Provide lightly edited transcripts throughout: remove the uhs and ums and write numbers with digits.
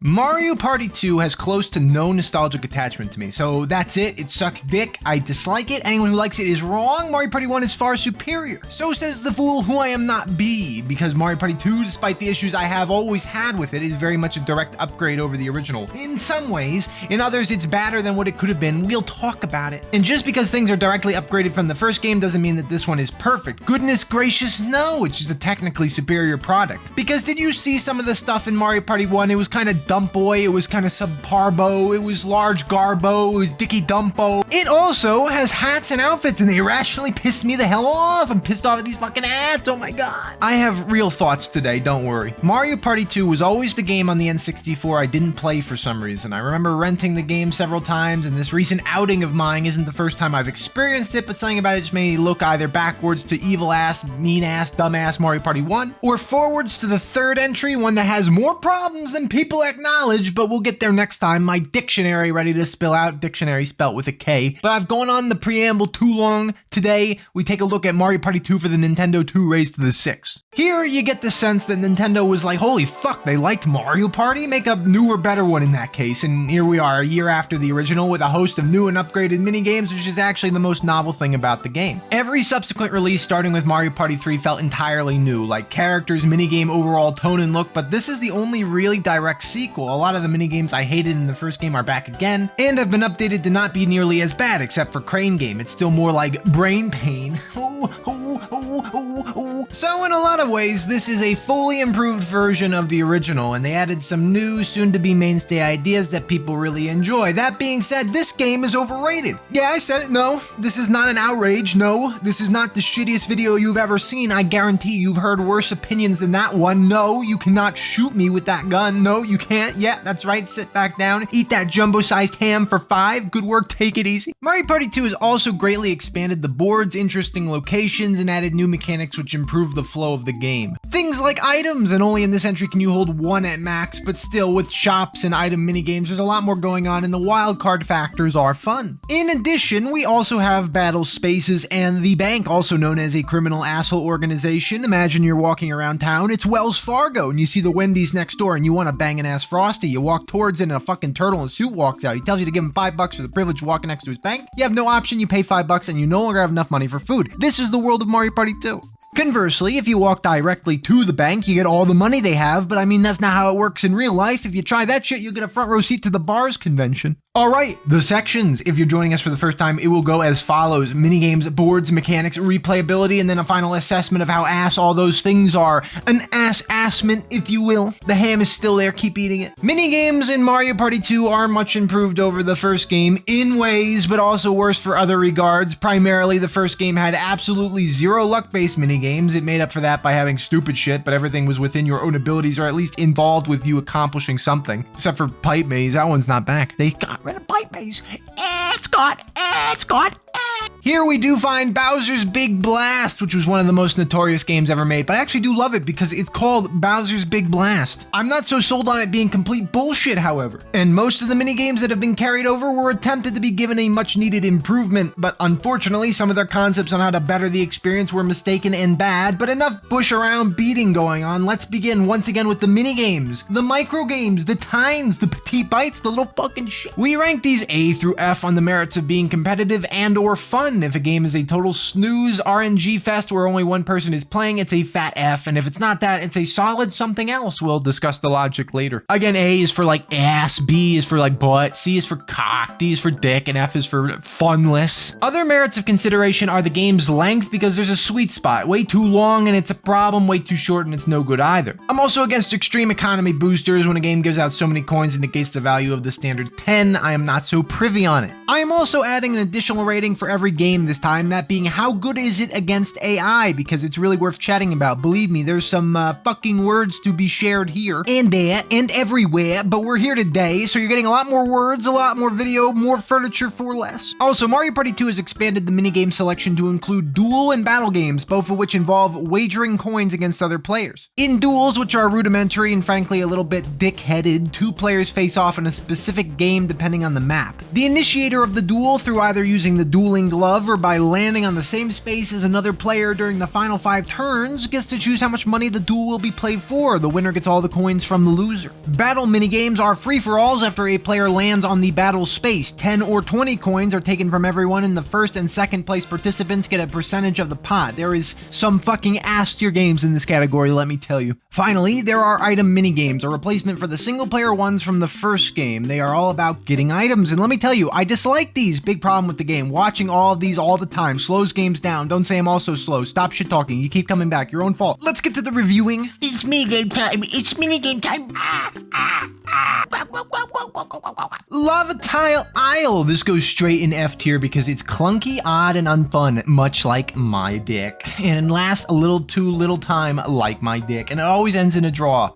Mario Party 2 has close to no nostalgic attachment to me, so that's it. It sucks dick. I dislike it. Anyone who likes it is wrong. Mario Party 1 is far superior. So says the fool who I am not be, because Mario Party 2, despite the issues I have always had with it, is very much a direct upgrade over the original. In some ways, in others it's badder than what it could have been. We'll talk about it. And just because things are directly upgraded from the first game doesn't mean that this one is perfect. Goodness gracious, no, it's just a technically superior product. Because did you see some of the stuff in Mario Party 1? It was kind of Dump Boy, it was kind of Subparbo, it was Large Garbo, it was Dicky Dumpo. It also has hats and outfits, and they irrationally piss me the hell off. I'm pissed off at these fucking hats, oh my god. I have real thoughts today, don't worry. Mario Party 2 was always the game on the N64 I didn't play for some reason. I remember renting the game several times, and this recent outing of mine isn't the first time I've experienced it, but something about it just made me look either backwards to evil ass, mean ass, dumb ass Mario Party 1, or forwards to the third entry, one that has more problems than people acknowledge, but we'll get there next time. My dictionary ready to spill out, dictionary spelt with a K. But I've gone on the preamble too long. Today, we take a look at Mario Party 2 for the Nintendo 2 raised to the 6. Here, you get the sense that Nintendo was like, holy fuck, they liked Mario Party? Make a newer, better one in that case. And here we are, a year after the original, with a host of new and upgraded minigames, which is actually the most novel thing about the game. Every subsequent release, starting with Mario Party 3, felt entirely new, like characters, minigame, overall tone and look, but this is the only really direct sequel. A lot of the minigames I hated in the first game are back again, and have been updated to not be nearly as bad, except for Crane Game. It's still more like brain pain. So in a lot of ways, this is a fully improved version of the original, and they added some new, soon-to-be mainstay ideas that people really enjoy. That being said, this game is overrated. Yeah, I said it. No, this is not an outrage. No, this is not the shittiest video you've ever seen. I guarantee you've heard worse opinions than that one. No, you cannot shoot me with that gun. No, you can't. Yeah, that's right. Sit back down. Eat that jumbo-sized ham for 5. Good work. Take it easy. Mario Party 2 has also greatly expanded the board's interesting locations and added new mechanics which improve the flow of the game. Things like items, and only in this entry can you hold one at max, but still with shops and item minigames, there's a lot more going on, and the wildcard factors are fun. In addition, we also have battle spaces and the bank, also known as a criminal asshole organization. Imagine you're walking around town, it's Wells Fargo, and you see the Wendy's next door, and you want a banging ass Frosty. You walk towards it, and a fucking turtle in a suit walks out. He tells you to give him $5 for the privilege of walking next to his bank. You have no option, you pay $5, and you no longer have enough money for food. This is the world of Mario Party 2. Conversely, if you walk directly to the bank, you get all the money they have, but I mean, that's not how it works in real life. If you try that shit, you'll get a front row seat to the bars convention. Alright, the sections. If you're joining us for the first time, it will go as follows. Minigames, boards, mechanics, replayability, and then a final assessment of how ass all those things are. An ass-assment, if you will. The ham is still there, keep eating it. Minigames in Mario Party 2 are much improved over the first game in ways, but also worse for other regards. Primarily, the first game had absolutely zero luck-based minigames. It made up for that by having stupid shit, but everything was within your own abilities, or at least involved with you accomplishing something. Except for Pipe Maze, that one's not back. They got rid of Pipe Maze. It's gone. Here we do find Bowser's Big Blast, which was one of the most notorious games ever made, but I actually do love it because it's called Bowser's Big Blast. I'm not so sold on it being complete bullshit, however. And most of the minigames that have been carried over were attempted to be given a much needed improvement, but unfortunately some of their concepts on how to better the experience were mistaken and bad, but enough bush around beating going on. Let's begin once again with the minigames, the micro games, the tines, the petite bites, the little fucking shit. We rank these A through F on the merits of being competitive and or fun. If a game is a total snooze RNG fest where only one person is playing, it's a fat F, and if it's not that, it's a solid something else. We'll discuss the logic later. Again, A is for like ass, B is for like butt, C is for cock, D is for dick, and F is for funless. Other merits of consideration are the game's length, because there's a sweet spot. Way too long and it's a problem, way too short and it's no good either. I'm also against extreme economy boosters. When a game gives out so many coins it negates the value of the standard 10, I am not so privy on it. I am also adding an additional rating for every game this time, that being how good is it against AI, because it's really worth chatting about. Believe me, there's some fucking words to be shared here and there and everywhere, but we're here today, so you're getting a lot more words, a lot more video, more furniture for less. Also, Mario Party 2 has expanded the minigame selection to include duel and battle games, both of which involve wagering coins against other players. In duels, which are rudimentary and frankly a little bit dick-headed, 2 players face off in a specific game depending on the map. The initiator of the duel, through either using the dueling glove of or by landing on the same space as another player during the final 5 turns gets to choose how much money the duel will be played for. The winner gets all the coins from the loser. Battle minigames are free-for-alls after a player lands on the battle space. 10 or 20 coins are taken from everyone, and the first and second place participants get a percentage of the pot. There is some fucking ass-tier games in this category, let me tell you. Finally, there are item minigames, a replacement for the single-player ones from the first game. They are all about getting items, and let me tell you, I dislike these. Big problem with the game. Watching all of these all the time slows games down. Don't say I'm also slow. Stop shit talking. You keep coming back. Your own fault. Let's get to the reviewing. It's minigame time. It's minigame time. Lava Tile Isle. This goes straight in F tier because it's clunky, odd, and unfun, much like my dick. And it lasts a little too little time like my dick. And it always ends in a draw.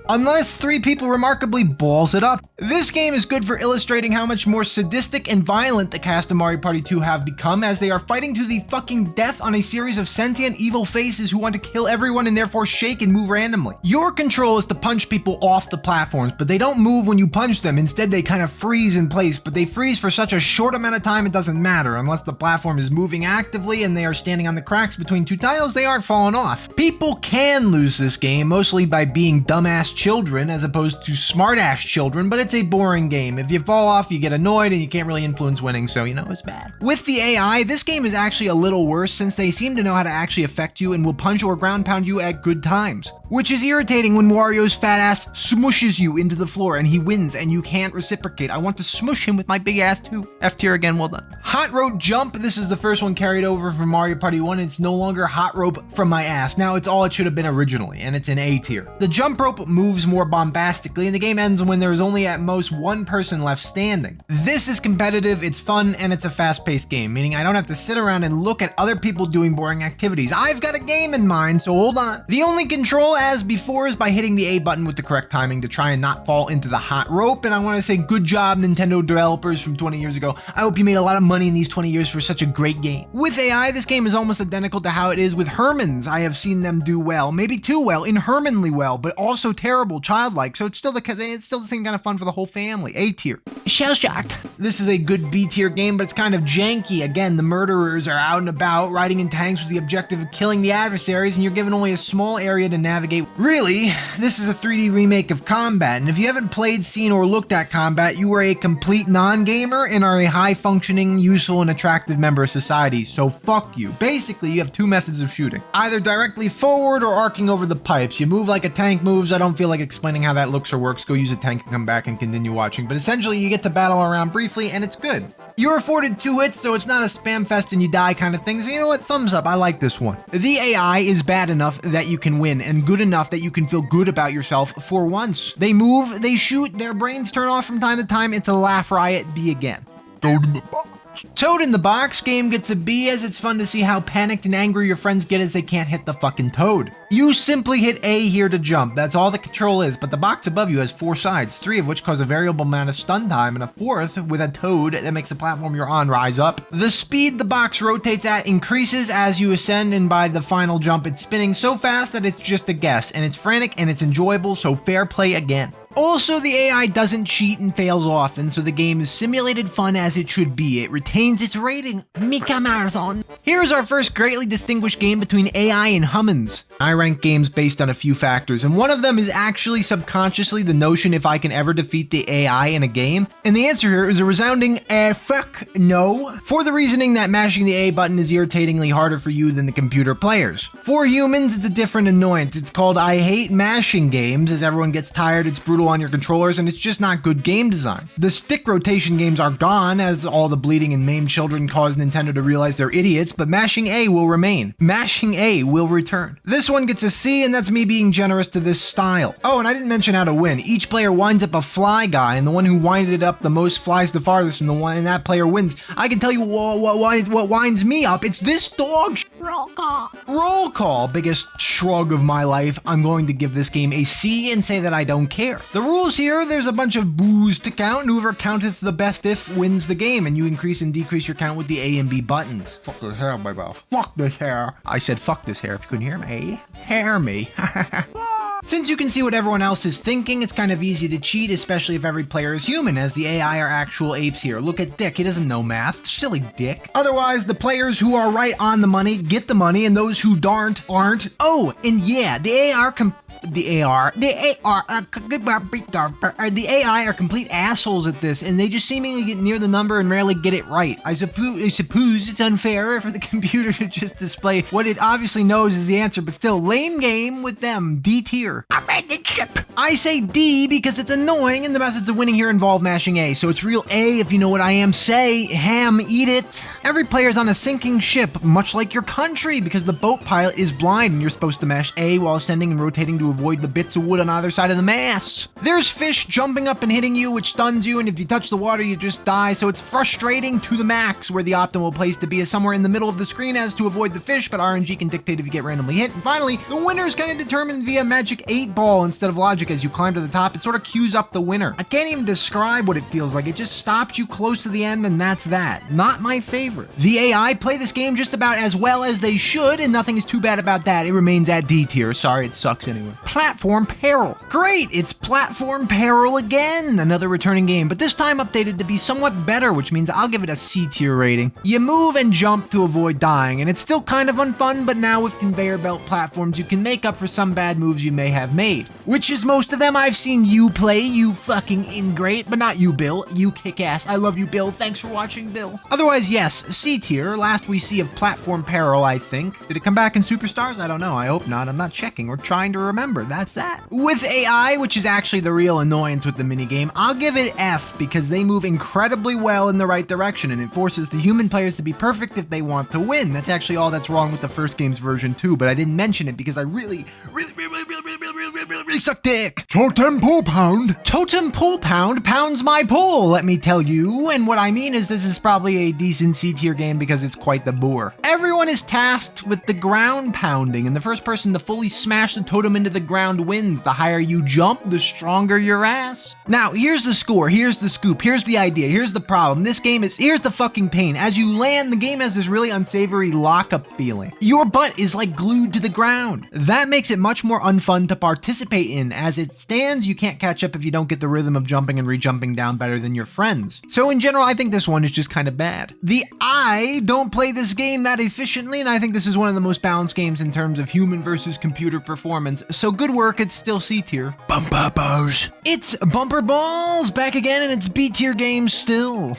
Unless 3 people remarkably balls it up. This game is good for illustrating how much more sadistic and violent the cast of Mario Party 2 have become, as they are fighting to the fucking death on a series of sentient evil faces who want to kill everyone and therefore shake and move randomly. Your control is to punch people off the platforms, but they don't move when you punch them. Instead, they kind of freeze in place, but they freeze for such a short amount of time it doesn't matter. Unless the platform is moving actively and they are standing on the cracks between 2 tiles, they aren't falling off. People can lose this game, mostly by being dumbass children as opposed to smart-ass children, but it's a boring game. If you fall off, you get annoyed and you can't really influence winning, so you know it's bad. With the AI, this game is actually a little worse since they seem to know how to actually affect you and will punch or ground pound you at good times. Which is irritating when Wario's fat ass smushes you into the floor and he wins and you can't reciprocate. I want to smush him with my big ass too. F tier again, well done. Hot Rope Jump, this is the first one carried over from Mario Party 1. It's no longer hot rope from my ass. Now it's all it should have been originally, and it's in A tier. The jump rope moves more bombastically and the game ends when there is only at most 1 person left standing. This is competitive, it's fun, and it's a fast-paced game, meaning I don't have to sit around and look at other people doing boring activities. I've got a game in mind, so hold on. The only control as before is by hitting the A button with the correct timing to try and not fall into the hot rope, and I want to say good job Nintendo developers from 20 years ago. I hope you made a lot of money in these 20 years for such a great game. With AI, this game is almost identical to how it is with Hermans. I have seen them do well, maybe too well, inhumanly well, but also terrible, childlike, so it's still the same kind of fun for the whole family. A tier. Shell shocked. This is a good B tier game, but it's kind of janky. Again, the murderers are out and about, riding in tanks with the objective of killing the adversaries, and you're given only a small area to navigate. Really, this is a 3D remake of Combat, and if you haven't played, seen, or looked at Combat, you are a complete non-gamer and are a high-functioning, useful, and attractive member of society, so fuck you. Basically, you have 2 methods of shooting. Either directly forward or arcing over the pipes. You move like a tank moves. I don't feel like explaining how that looks or works. Go use a tank and come back and continue watching, but essentially you get to battle around briefly, and it's good. You're afforded 2 hits, so it's not a spam fest and you die kind of thing, so you know what, thumbs up, I like this one. The AI is bad enough that you can win, and good enough that you can feel good about yourself for once. They move, they shoot, their brains turn off from time to time, it's a laugh riot, B again. Toad in the box. Toad in the Box game gets a B, as it's fun to see how panicked and angry your friends get as they can't hit the fucking toad. You simply hit A here to jump, that's all the control is, but the box above you has 4 sides, 3 of which cause a variable amount of stun time, and a 4th with a toad that makes the platform you're on rise up. The speed the box rotates at increases as you ascend, and by the final jump it's spinning so fast that it's just a guess, and it's frantic and it's enjoyable, so fair play again. Also, the AI doesn't cheat and fails often, so the game is simulated fun as it should be. It retains its rating. Mika Marathon. Here's our first greatly distinguished game between AI and humans. I rank games based on a few factors, and one of them is actually subconsciously the notion if I can ever defeat the AI in a game. And the answer here is a resounding fuck no, for the reasoning that mashing the A button is irritatingly harder for you than the computer players. For humans, it's a different annoyance. It's called I hate mashing games, as everyone gets tired, it's brutal on your controllers, and it's just not good game design. The stick rotation games are gone, as all the bleeding and maimed children caused Nintendo to realize they're idiots, but mashing A will remain. Mashing A will return. This one gets a C, and that's me being generous to this style. Oh, and I didn't mention how to win. Each player winds up a fly guy, and the one who winded it up the most flies the farthest, and that player wins. I can tell you what winds me up. It's this dog. Roll call. Roll call. Biggest shrug of my life. I'm going to give this game a C and say that I don't care. The rules here, there's a bunch of boos to count, and whoever counteth the besteth wins the game, and you increase and decrease your count with the A and B buttons. Fuck this hair, my mouth. Fuck this hair. I said fuck this hair if you couldn't hear me. Hair me. Since you can see what everyone else is thinking, it's kind of easy to cheat, especially if every player is human, as the AI are actual apes here. Look at Dick, he doesn't know math. Silly Dick. Otherwise, the players who are right on the money get the money, and those who aren't. Oh, and yeah, the AI are complete assholes at this, and they just seemingly get near the number and rarely get it right. I suppose it's unfair for the computer to just display what it obviously knows is the answer, but still, lame game with them. D tier. Abandoned ship. I say D because it's annoying and the methods of winning here involve mashing A, so it's real A if you know what I am. Say, ham, eat it. Every player's on a sinking ship, much like your country, because the boat pilot is blind and you're supposed to mash A while ascending and rotating to avoid the bits of wood on either side of the mass. There's fish jumping up and hitting you, which stuns you, and if you touch the water, you just die, so it's frustrating to the max, where the optimal place to be is somewhere in the middle of the screen as to avoid the fish, but RNG can dictate if you get randomly hit. And finally, the winner is kind of determined via magic 8 ball instead of logic. As you climb to the top, it sort of queues up the winner. I can't even describe what it feels like. It just stops you close to the end, and that's that. Not my favorite. The AI play this game just about as well as they should, and nothing is too bad about that. It remains at D tier. Sorry, it sucks anyway. Platform Peril. Great, it's Platform Peril again. Another returning game, but this time updated to be somewhat better, which means I'll give it a C tier rating. You move and jump to avoid dying, and it's still kind of unfun, but now with conveyor belt platforms, you can make up for some bad moves you may have made. Which is most of them I've seen you play, you fucking ingrate, but not you, Bill. You kick ass. I love you, Bill. Thanks for watching, Bill. Otherwise, yes, C tier. Last we see of Platform Peril, I think. Did it come back in Superstars? I don't know. I hope not. I'm not checking or trying to remember. That's that. With AI, which is actually the real annoyance with the minigame, I'll give it F because they move incredibly well in the right direction, and it forces the human players to be perfect if they want to win. That's actually all that's wrong with the first game's version too, but I didn't mention it because I really suck dick. Totem Pole Pound. Totem Pole Pound pounds my pole, let me tell you. And what I mean is this is probably a decent C tier game because it's quite the bore. Everyone is tasked with the ground pounding, and the first person to fully smash the totem into the ground wins. The higher you jump, the stronger your ass. Now, here's the score, here's the scoop, here's the idea, here's the problem. Here's the fucking pain. As you land, the game has this really unsavory lockup feeling. Your butt is like glued to the ground. That makes it much more unfun to participate in. As it stands, you can't catch up if you don't get the rhythm of jumping and re-jumping down better than your friends. So in general, I think this one is just kind of bad. I don't play this game that efficiently, and I think this is one of the most balanced games in terms of human versus computer performance. So good work, it's still C tier. Bumper balls. It's Bumper Balls back again, and it's B tier game still.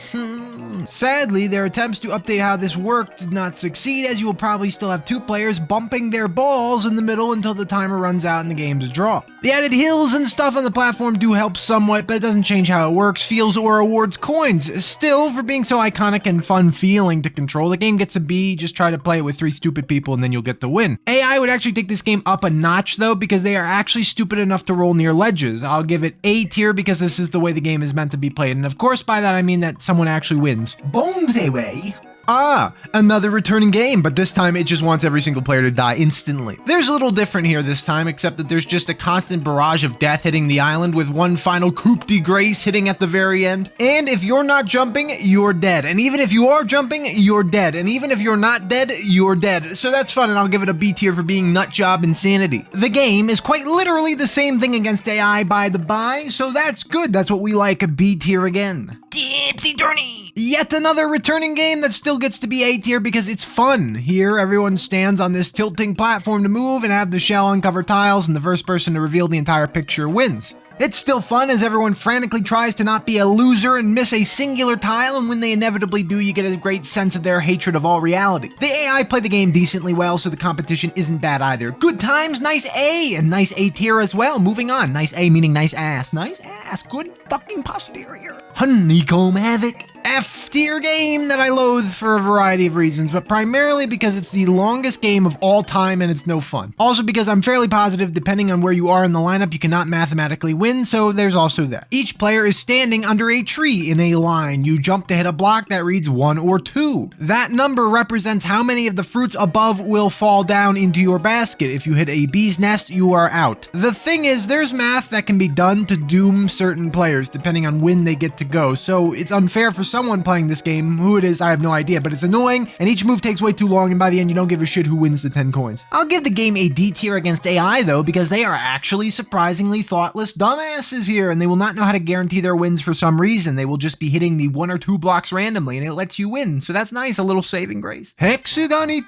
Sadly, their attempts to update how this worked did not succeed, as you will probably still have 2 players bumping their balls in the middle until the timer runs out and the game's a draw. The added hills and stuff on the platform do help somewhat, but it doesn't change how it works, feels, or awards coins. Still, for being so iconic and fun feeling to control, the game gets a B. Just try to play it with 3 stupid people and then you'll get the win. AI would actually take this game up a notch though, because they are actually stupid enough to roll near ledges. I'll give it A tier because this is the way the game is meant to be played, and of course by that I mean that someone actually wins. Bones away. Another returning game, but this time it just wants every single player to die instantly. There's a little different here this time, except that there's just a constant barrage of death hitting the island with one final coup de grace hitting at the very end. And if you're not jumping, you're dead. And even if you are jumping, you're dead. And even if you're not dead, you're dead. So that's fun, and I'll give it a B tier for being nutjob insanity. The game is quite literally the same thing against AI by the by, so that's good. That's what we like, a B tier again. Dipsy Journey. Yet another returning game that still gets to be A tier because it's fun. Here, everyone stands on this tilting platform to move and have the shell uncover tiles, and the first person to reveal the entire picture wins. It's still fun as everyone frantically tries to not be a loser and miss a singular tile, and when they inevitably do, you get a great sense of their hatred of all reality. The AI play the game decently well, so the competition isn't bad either. Good times, nice A, and nice A tier as well. Moving on, nice A meaning nice ass. Nice ass, good fucking posterior. Honeycomb Havoc. F tier game that I loathe for a variety of reasons, but primarily because it's the longest game of all time and it's no fun. Also because I'm fairly positive depending on where you are in the lineup, you cannot mathematically win, so there's also that. Each player is standing under a tree in a line. You jump to hit a block that reads 1 or 2. That number represents how many of the fruits above will fall down into your basket. If you hit a bee's nest, you are out. The thing is, there's math that can be done to doom certain players depending on when they get to go, so it's unfair for someone playing designing this game. Who it is, I have no idea, but it's annoying, and each move takes way too long, and by the end, you don't give a shit who wins the 10 coins. I'll give the game a D tier against AI, though, because they are actually surprisingly thoughtless dumbasses here, and they will not know how to guarantee their wins for some reason. They will just be hitting the 1 or 2 blocks randomly, and it lets you win, so that's nice, a little saving grace. Hexagon Heat.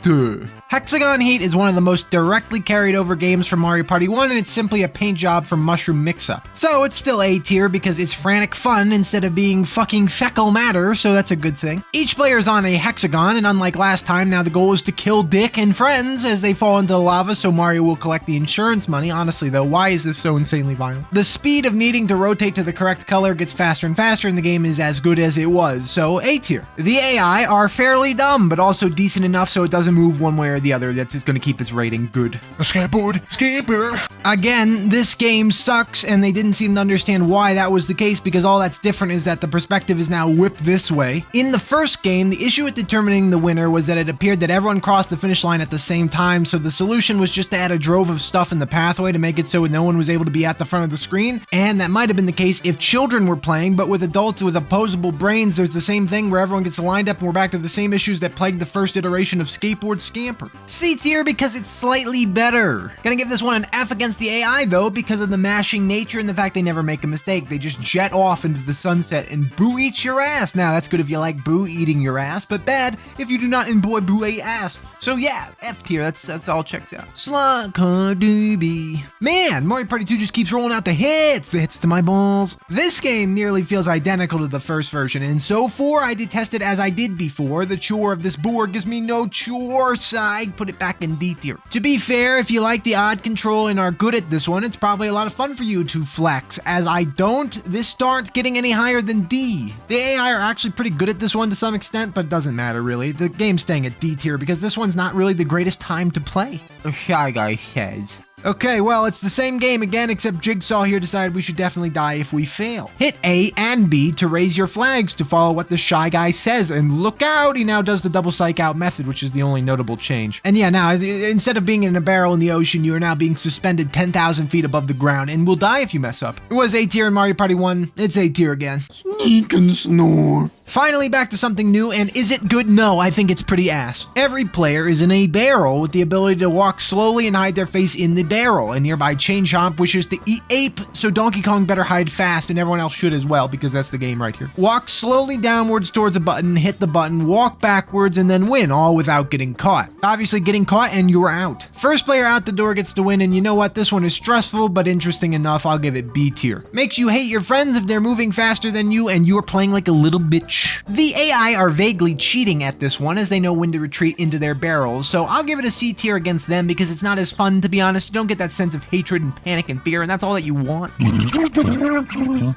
Hexagon Heat is one of the most directly carried over games from Mario Party 1, and it's simply a paint job from Mushroom Mix-Up. So it's still A tier because it's frantic fun instead of being fucking fecal matter, so that's a good thing. Each player is on a hexagon, and unlike last time, now the goal is to kill Dick and friends as they fall into the lava, so Mario will collect the insurance money. Honestly though, why is this so insanely violent? The speed of needing to rotate to the correct color gets faster and faster, and the game is as good as it was, so A tier. The AI are fairly dumb, but also decent enough so it doesn't move one way or the other. That's going to keep its rating good. Skateboard, skipper. Again, this game sucks, and they didn't seem to understand why that was the case, because all that's different is that the perspective is now whipped this way. In the first game, the issue with determining the winner was that it appeared that everyone crossed the finish line at the same time, so the solution was just to add a drove of stuff in the pathway to make it so no one was able to be at the front of the screen, and that might have been the case if children were playing, but with adults with opposable brains, there's the same thing where everyone gets lined up and we're back to the same issues that plagued the first iteration of Skateboard Scamper. C tier because it's slightly better. Gonna give this one an F against the AI though because of the mashing nature and the fact they never make a mistake. They just jet off into the sunset and Boo eats your ass. Now that's good if you like Boo eating your ass, but bad if you do not enjoy Boo a ass. So yeah, F tier, that's all checked out. Slot car doobie. Man, Mario Party 2 just keeps rolling out the hits to my balls. This game nearly feels identical to the first version, and so far I detest it as I did before. The chore of this board gives me no chore, so I put it back in D tier. To be fair, if you like the odd control and are good at this one, it's probably a lot of fun for you to flex. As I don't, this starts getting any higher than D. The AI are actually pretty good at this one to some extent, but it doesn't matter really. The game's staying at D tier because this one's not really the greatest time to play. A Shy Guy says. Okay, well, it's the same game again, except Jigsaw here decided we should definitely die if we fail. Hit A and B to raise your flags to follow what the Shy Guy says, and look out, he now does the double psych out method, which is the only notable change. And yeah, now, instead of being in a barrel in the ocean, you are now being suspended 10,000 feet above the ground, and will die if you mess up. It was A tier in Mario Party 1, it's A tier again. Sneak and snore. Finally back to something new, and is it good? No, I think it's pretty ass. Every player is in a barrel with the ability to walk slowly and hide their face in the barrel. A nearby Chain Chomp wishes to eat ape, so Donkey Kong better hide fast, and everyone else should as well, because that's the game right here. Walk slowly downwards towards a button, hit the button, walk backwards, and then win, all without getting caught. Obviously getting caught and you're out. First player out the door gets to win, and you know what? This one is stressful, but interesting enough. I'll give it B tier. Makes you hate your friends if they're moving faster than you, and you're playing like a little bitch. The AI are vaguely cheating at this one, as they know when to retreat into their barrels, so I'll give it a C tier against them because it's not as fun, to be honest. You don't get that sense of hatred and panic and fear, and that's all that you want.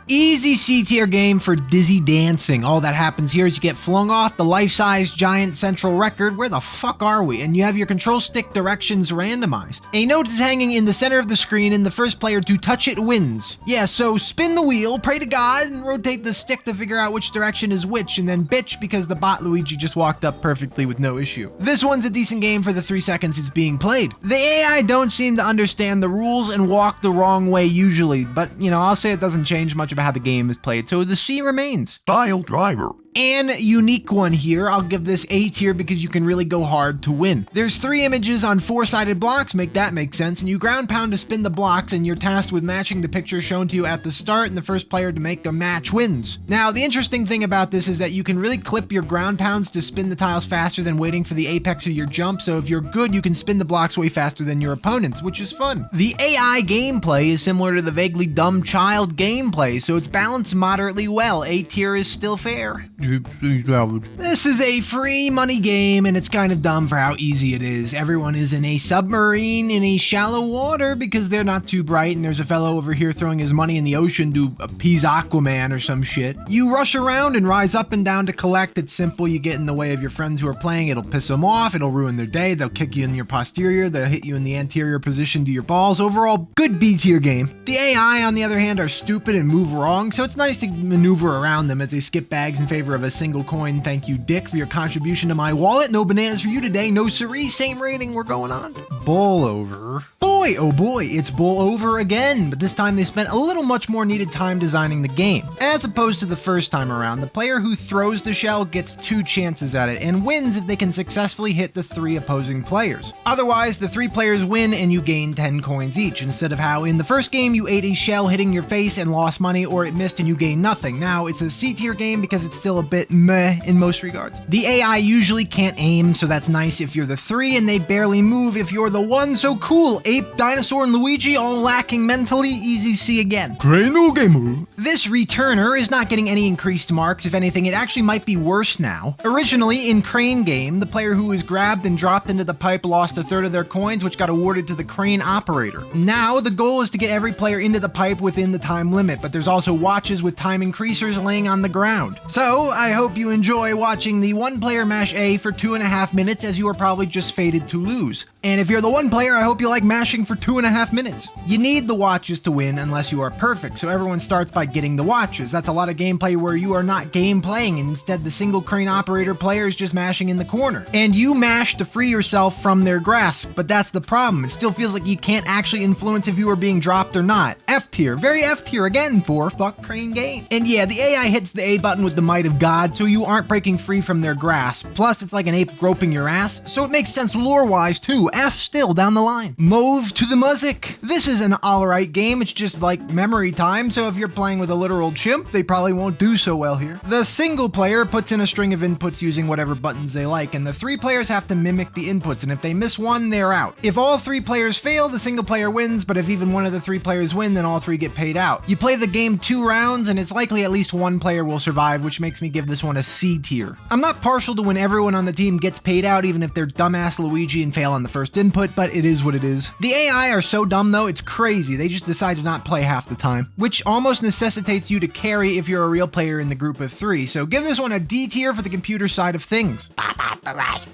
Easy C tier game for dizzy dancing. All that happens here is you get flung off the life-size giant central record. Where the fuck are we? And you have your control stick directions randomized. A note is hanging in the center of the screen, and the first player to touch it wins. Yeah, so spin the wheel, pray to God, and rotate the stick to figure out which direction is which, and then bitch because the bot Luigi just walked up perfectly with no issue. This one's a decent game for the 3 seconds it's being played. The AI don't seem to understand the rules and walk the wrong way usually, but you know, I'll say it doesn't change much about how the game is played, so the C remains. Style driver. And unique one here. I'll give this A tier because you can really go hard to win. There's 3 images on 4-sided blocks, make that make sense, and you ground pound to spin the blocks, and you're tasked with matching the picture shown to you at the start, and the first player to make a match wins. Now, the interesting thing about this is that you can really clip your ground pounds to spin the tiles faster than waiting for the apex of your jump, so if you're good, you can spin the blocks way faster than your opponents, which is fun. The AI gameplay is similar to the vaguely dumb child gameplay, so it's balanced moderately well. A tier is still fair. This is a free money game, and it's kind of dumb for how easy it is. Everyone is in a submarine in a shallow water because they're not too bright, and there's a fellow over here throwing his money in the ocean to appease Aquaman or some shit. You rush around and rise up and down to collect. It's simple. You get in the way of your friends who are playing. It'll piss them off. It'll ruin their day. They'll kick you in your posterior. They'll hit you in the anterior position to your balls. Overall, good B tier game. The AI, on the other hand, are stupid and move wrong, so it's nice to maneuver around them as they skip bags in favor favor of a single coin. Thank you, Dick, for your contribution to my wallet. No bananas for you today. No siree. Same rating. We're going on. Bowl over. Boy, oh boy, it's bowl over again, but this time they spent a little much more needed time designing the game. As opposed to the first time around, the player who throws the shell gets 2 chances at it and wins if they can successfully hit the 3 opposing players. Otherwise, the 3 players win and you gain 10 coins each, instead of how in the first game you ate a shell hitting your face and lost money, or it missed and you gained nothing. Now it's a C tier game because it's still a bit meh in most regards. The AI usually can't aim, so that's nice if you're the 3, and they barely move if you're the 1, so cool. Ape, Dinosaur, and Luigi all lacking mentally. Easy C again. Great new gamer. This returner is not getting any increased marks. If anything, it actually might be worse now. Originally, in Crane Game, the player who was grabbed and dropped into the pipe lost a third of their coins, which got awarded to the crane operator. Now, the goal is to get every player into the pipe within the time limit, but there's also watches with time increasers laying on the ground. So, I hope you enjoy watching the 1 player mash A for 2.5 minutes, as you are probably just fated to lose. And if you're the 1 player, I hope you like mashing for 2.5 minutes. You need the watches to win unless you are perfect, so everyone starts by getting the watches. That's a lot of gameplay where you are not game playing, and instead the single crane operator player is just mashing in the corner. And you mash to free yourself from their grasp, but that's the problem. It still feels like you can't actually influence if you are being dropped or not. F tier, very F tier again for fuck Crane Game. And yeah, the AI hits the A button with the might of God, so you aren't breaking free from their grasp. Plus, it's like an ape groping your ass, so it makes sense lore-wise too. F still down the line. Move to the music. This is an alright game. It's just like memory time, so if you're playing with a literal chimp, they probably won't do so well here. The single player puts in a string of inputs using whatever buttons they like, and the 3 players have to mimic the inputs, and if they miss one, they're out. If all 3 players fail, the single player wins, but if even one of the 3 players win, then all 3 get paid out. You play the game 2 rounds, and it's likely at least 1 player will survive, which makes me give this one a C tier. I'm not partial to when everyone on the team gets paid out, even if they're dumbass Luigi and fail on the first input, but it is what it is. The AI are so dumb though, it's crazy. They just decide to not play half the time, which almost necessitates you to carry if you're a real player in the group of 3, so give this one a D tier for the computer side of things.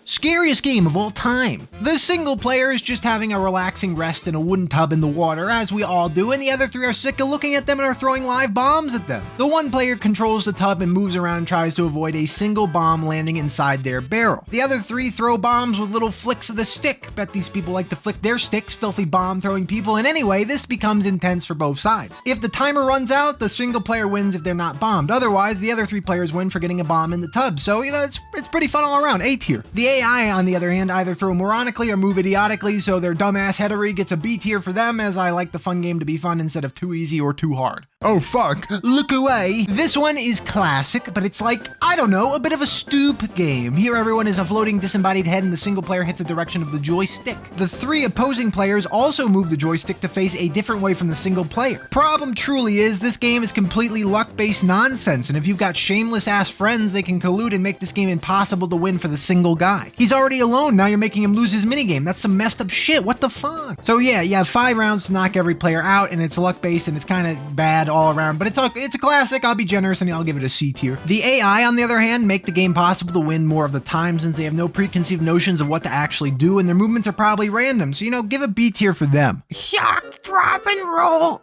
Scariest game of all time. The single player is just having a relaxing rest in a wooden tub in the water, as we all do, and the other 3 are sick of looking at them and are throwing live bombs at them. The 1 player controls the tub and moves around and tries to avoid a single bomb landing inside their barrel. The other 3 throw bombs with little flicks of the stick. Bet these people like to flick their sticks, filthy bomb throwing people, and anyway, this becomes intense for both sides. If the timer runs out, the single player wins if they're not bombed. Otherwise, the other 3 players win for getting a bomb in the tub, so it's pretty fun all around. A tier. The AI, on the other hand, either throw moronically or move idiotically, so their dumbass headery gets a B tier for them, as I like the fun game to be fun instead of too easy or too hard. Oh fuck. Look away. This one is classic, but it's like, I don't know, a bit of a stoop game. Here everyone is a floating disembodied head and the single player hits the direction of the joystick. The 3 opposing players also move the joystick to face a different way from the single player. Problem truly is, this game is completely luck-based nonsense, and if you've got shameless ass friends, they can collude and make this game impossible to win for the single guy. He's already alone, now you're making him lose his minigame. That's some messed up shit, what the fuck? So yeah, you have 5 rounds to knock every player out, and it's luck-based and it's kind of bad all around, but it's a classic. I'll be generous and I'll give it a C tier. The AI, on the other hand, make the game possible to win more of the time since they have no preconceived notions of what to actually do, and their movements are probably random, so give a B tier for them. Shock, drop, and roll.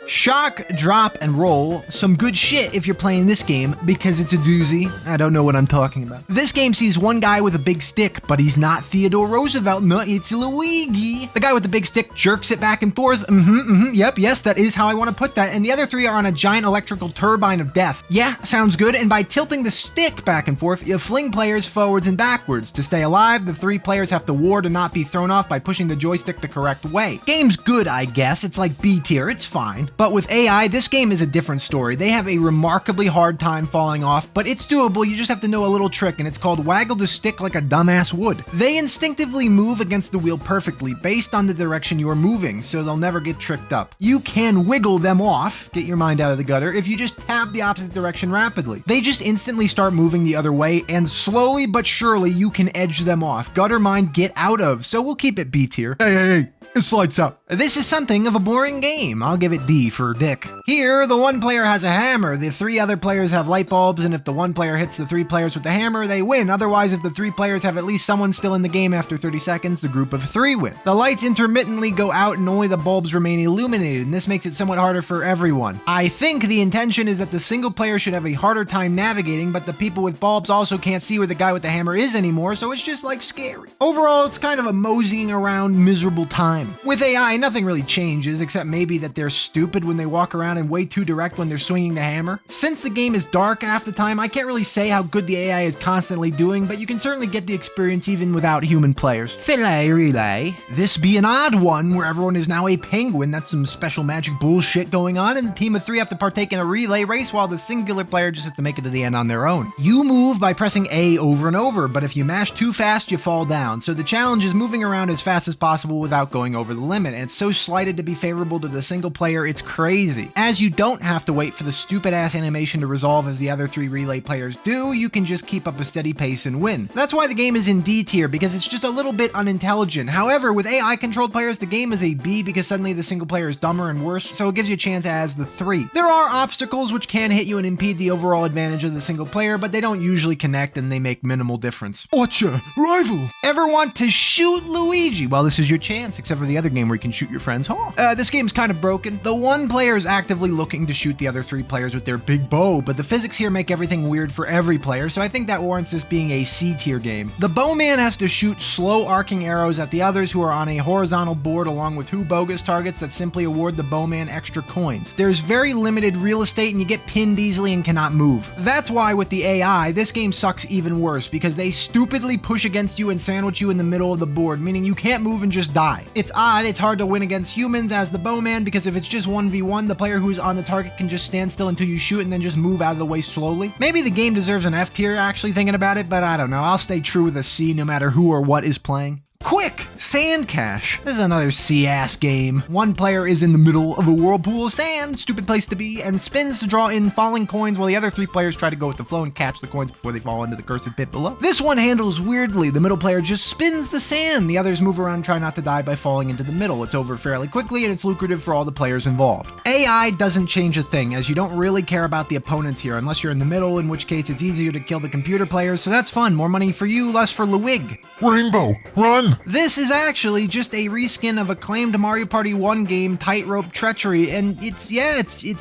Shock, drop, and roll. Some good shit if you're playing this game, because it's a doozy. I don't know what I'm talking about. This game sees one guy with a big stick, but he's not Theodore Roosevelt. No, it's Luigi. The guy with the big stick jerks it back and forth. Yep, yes, that is how I want to put that. And the other 3 are on a giant electrical turbine of death. Yeah, sounds good. And by tilting the stick back and forth, you fling players forwards and backwards. To stay alive, the 3 players have to ward to not be thrown off by pushing the joystick the correct way. Game's good, I guess. It's like B tier, it's fine. But with AI, this game is a different story. They have a remarkably hard time falling off, but it's doable. You just have to know a little trick, and it's called waggle the stick like a dumbass would. They instinctively move against the wheel perfectly based on the direction you are moving, so they'll never get tricked up. You can wiggle them off, get your mind out of the gutter, if you just tap the opposite direction rapidly. They just instantly start moving the other way, and slowly but surely you can edge them off. Gutter mind, get out of. So we'll keep it B tier. Hey, it's lights out. This is something of a boring game. I'll give it D for Dick. Here, the one player has a hammer, the 3 other players have light bulbs, and if the one player hits the 3 players with the hammer, they win. Otherwise, if the 3 players have at least someone still in the game after 30 seconds, the group of 3 win. The lights intermittently go out and only the bulbs remain illuminated, and this makes it somewhat harder for everyone. I think the intention is that the single player should have a harder time navigating, but the people with bulbs also can't see where the guy with the hammer is anymore, so it's just like scary. Overall, it's kind of a moseying around miserable time. With AI, nothing really changes, except maybe that they're stupid when they walk around and way too direct when they're swinging the hammer. Since the game is dark half the time, I can't really say how good the AI is constantly doing, but you can certainly get the experience even without human players. Filet relay. This be an odd one where everyone is now a penguin. That's some special magic bullshit going on, and the team of 3 have to partake in a relay race while the singular player just has to make it to the end on their own. You move by pressing A over and over, but if you mash too fast, you fall down. So the challenge is moving around as fast as possible without going over the limit, and it's so slighted to be favorable to the single player, it's crazy. As you don't have to wait for the stupid ass animation to resolve as the other 3 relay players do, you can just keep up a steady pace and win. That's why the game is in D tier, because it's just a little bit unintelligent. However, with AI controlled players, the game is a B because suddenly the single player is dumber and worse, so it gives you a chance as the 3. There are obstacles which can hit you and impede the overall advantage of the single player, but they don't usually connect and they make minimal difference. Ocha, rival. Ever want to shoot Luigi? Well, this is your chance, except for the other game where you can shoot your friends home. This game's kind of broken. The one player is actively looking to shoot the other 3 players with their big bow, but the physics here make everything weird for every player, so I think that warrants this being a C tier game. The bowman has to shoot slow arcing arrows at the others who are on a horizontal board along with 2 bogus targets that simply award the bowman extra coins. There's very limited real estate and you get pinned easily and cannot move. That's why with the AI, this game sucks even worse because they stupidly push against you and sandwich you in the middle of the board, meaning you can't move and just die. It's odd, it's hard to win against humans as the bowman because if it's just 1v1, the player who's on the target can just stand still until you shoot and then just move out of the way slowly. Maybe the game deserves an F tier actually thinking about it, but I don't know. I'll stay true with a C no matter who or what is playing. Quick! Sand Cache. This is another C-ass game. One player is in the middle of a whirlpool of sand, stupid place to be, and spins to draw in falling coins while the other 3 players try to go with the flow and catch the coins before they fall into the cursed pit below. This one handles weirdly. The middle player just spins the sand. The others move around and try not to die by falling into the middle. It's over fairly quickly and it's lucrative for all the players involved. AI doesn't change a thing, as you don't really care about the opponents here unless you're in the middle, in which case it's easier to kill the computer players, so that's fun. More money for you, less for Luig. Rainbow, run. This is actually just a reskin of acclaimed Mario Party 1 game, Tightrope Treachery, and it's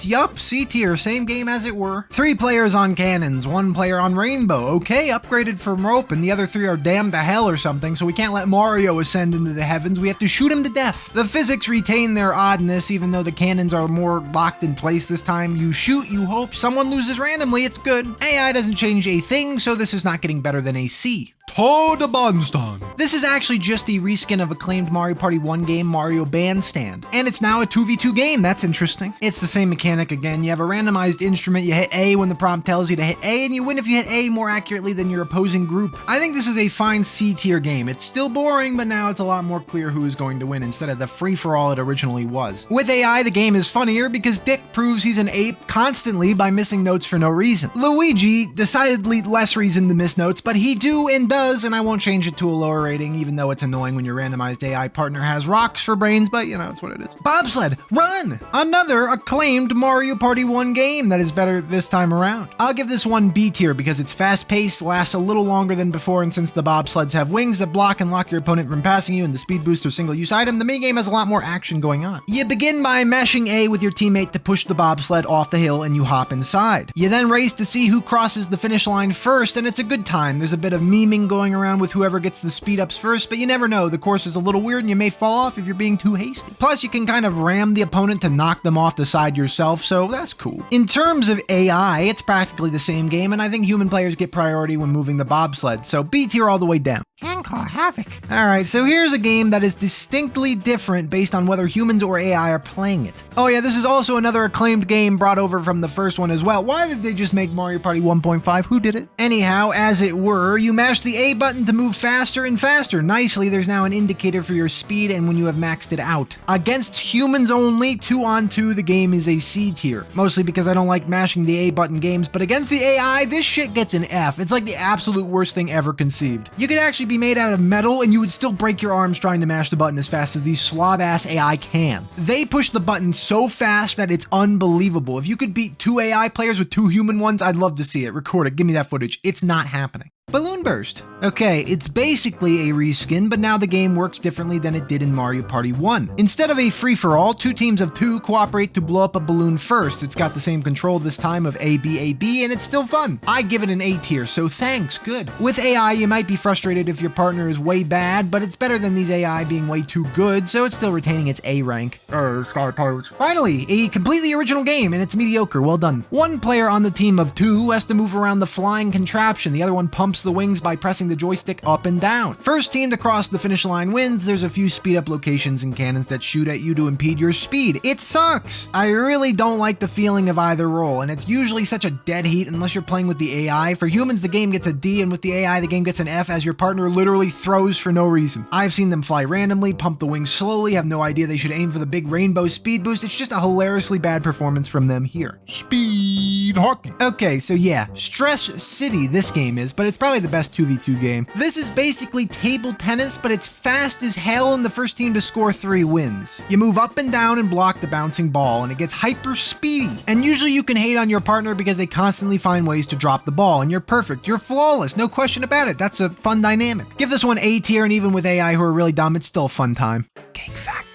yup, C tier, same game as it were. 3 players on cannons, 1 player on Rainbow, okay, upgraded from rope, and the other 3 are damned to hell or something, so we can't let Mario ascend into the heavens, we have to shoot him to death. The physics retain their oddness, even though the cannons are more locked in place this time. You shoot, you hope, someone loses randomly, it's good. AI doesn't change a thing, so this is not getting better than a C. Toad Bonston. This is actually just a reskin of acclaimed Mario Party 1 game, Mario Bandstand. And it's now a 2v2 game, that's interesting. It's the same mechanic again. You have a randomized instrument, you hit A when the prompt tells you to hit A, and you win if you hit A more accurately than your opposing group. I think this is a fine C tier game. It's still boring, but now it's a lot more clear who is going to win instead of the free-for-all it originally was. With AI, the game is funnier because Dick proves he's an ape constantly by missing notes for no reason. Luigi, decidedly less reason to miss notes, but he do and does, and I won't change it to a lower rating, even though it's annoying when your randomized AI partner has rocks for brains, but you know, it's what it is. Bobsled, run! Another acclaimed Mario Party 1 game that is better this time around. I'll give this one B tier because it's fast-paced, lasts a little longer than before, and since the bobsleds have wings that block and lock your opponent from passing you and the speed booster single-use item, the minigame has a lot more action going on. You begin by mashing A with your teammate to push the bobsled off the hill and you hop inside. You then race to see who crosses the finish line first, and it's a good time. There's a bit of memeing going around with whoever gets the speed ups first, but you never know. The course is a little weird and you may fall off if you're being too hasty. Plus, you can kind of ram the opponent to knock them off the side yourself, so that's cool. In terms of AI, it's practically the same game, and I think human players get priority when moving the bobsled, so B tier all the way down. Handclaw Havoc. Alright, so here's a game that is distinctly different based on whether humans or AI are playing it. Oh yeah, this is also another acclaimed game brought over from the first one as well. Why did they just make Mario Party 1.5? Who did it? Anyhow, as it were, you mash the A button to move faster and faster. Nicely, there's now an indicator for your speed and when you have maxed it out. Against humans only, 2-on-2, the game is a C tier. Mostly because I don't like mashing the A button games, but against the AI, this shit gets an F. It's like the absolute worst thing ever conceived. You could actually be made made out of metal and you would still break your arms trying to mash the button as fast as these slob-ass AI can. They push the button so fast that it's unbelievable. If you could beat 2 AI players with 2 human ones, I'd love to see it. Record it. Give me that footage. It's not happening. Balloon Burst. Okay, it's basically a reskin, but now the game works differently than it did in Mario Party 1. Instead of a free-for-all, 2 teams of 2 cooperate to blow up a balloon first. It's got the same control this time of A, B, A, B, and it's still fun. I give it an A tier, so thanks, good. With AI, you might be frustrated if your partner is way bad, but it's better than these AI being way too good, so it's still retaining its A rank. Sky Pirates. Finally, a completely original game, and it's mediocre. Well done. One player on the team of 2 has to move around the flying contraption. The other one pumps the wings by pressing the joystick up and down. First team to cross the finish line wins. There's a few speed up locations and cannons that shoot at you to impede your speed. It sucks. I really don't like the feeling of either role, and it's usually such a dead heat unless you're playing with the AI. For humans, the game gets a D, and with the AI, the game gets an F as your partner literally throws for no reason. I've seen them fly randomly, pump the wings slowly, have no idea they should aim for the big rainbow speed boost. It's just a hilariously bad performance from them here. Speed hockey. Okay, so yeah, Stress City this game is, but it's probably the best 2v2 game. This is basically table tennis, but it's fast as hell, and the first team to score 3 wins. You move up and down and block the bouncing ball, and it gets hyper speedy. And usually you can hate on your partner because they constantly find ways to drop the ball, and you're perfect. You're flawless, no question about it. That's a fun dynamic. Give this one A tier, and even with AI who are really dumb, it's still a fun time. Cake Factory.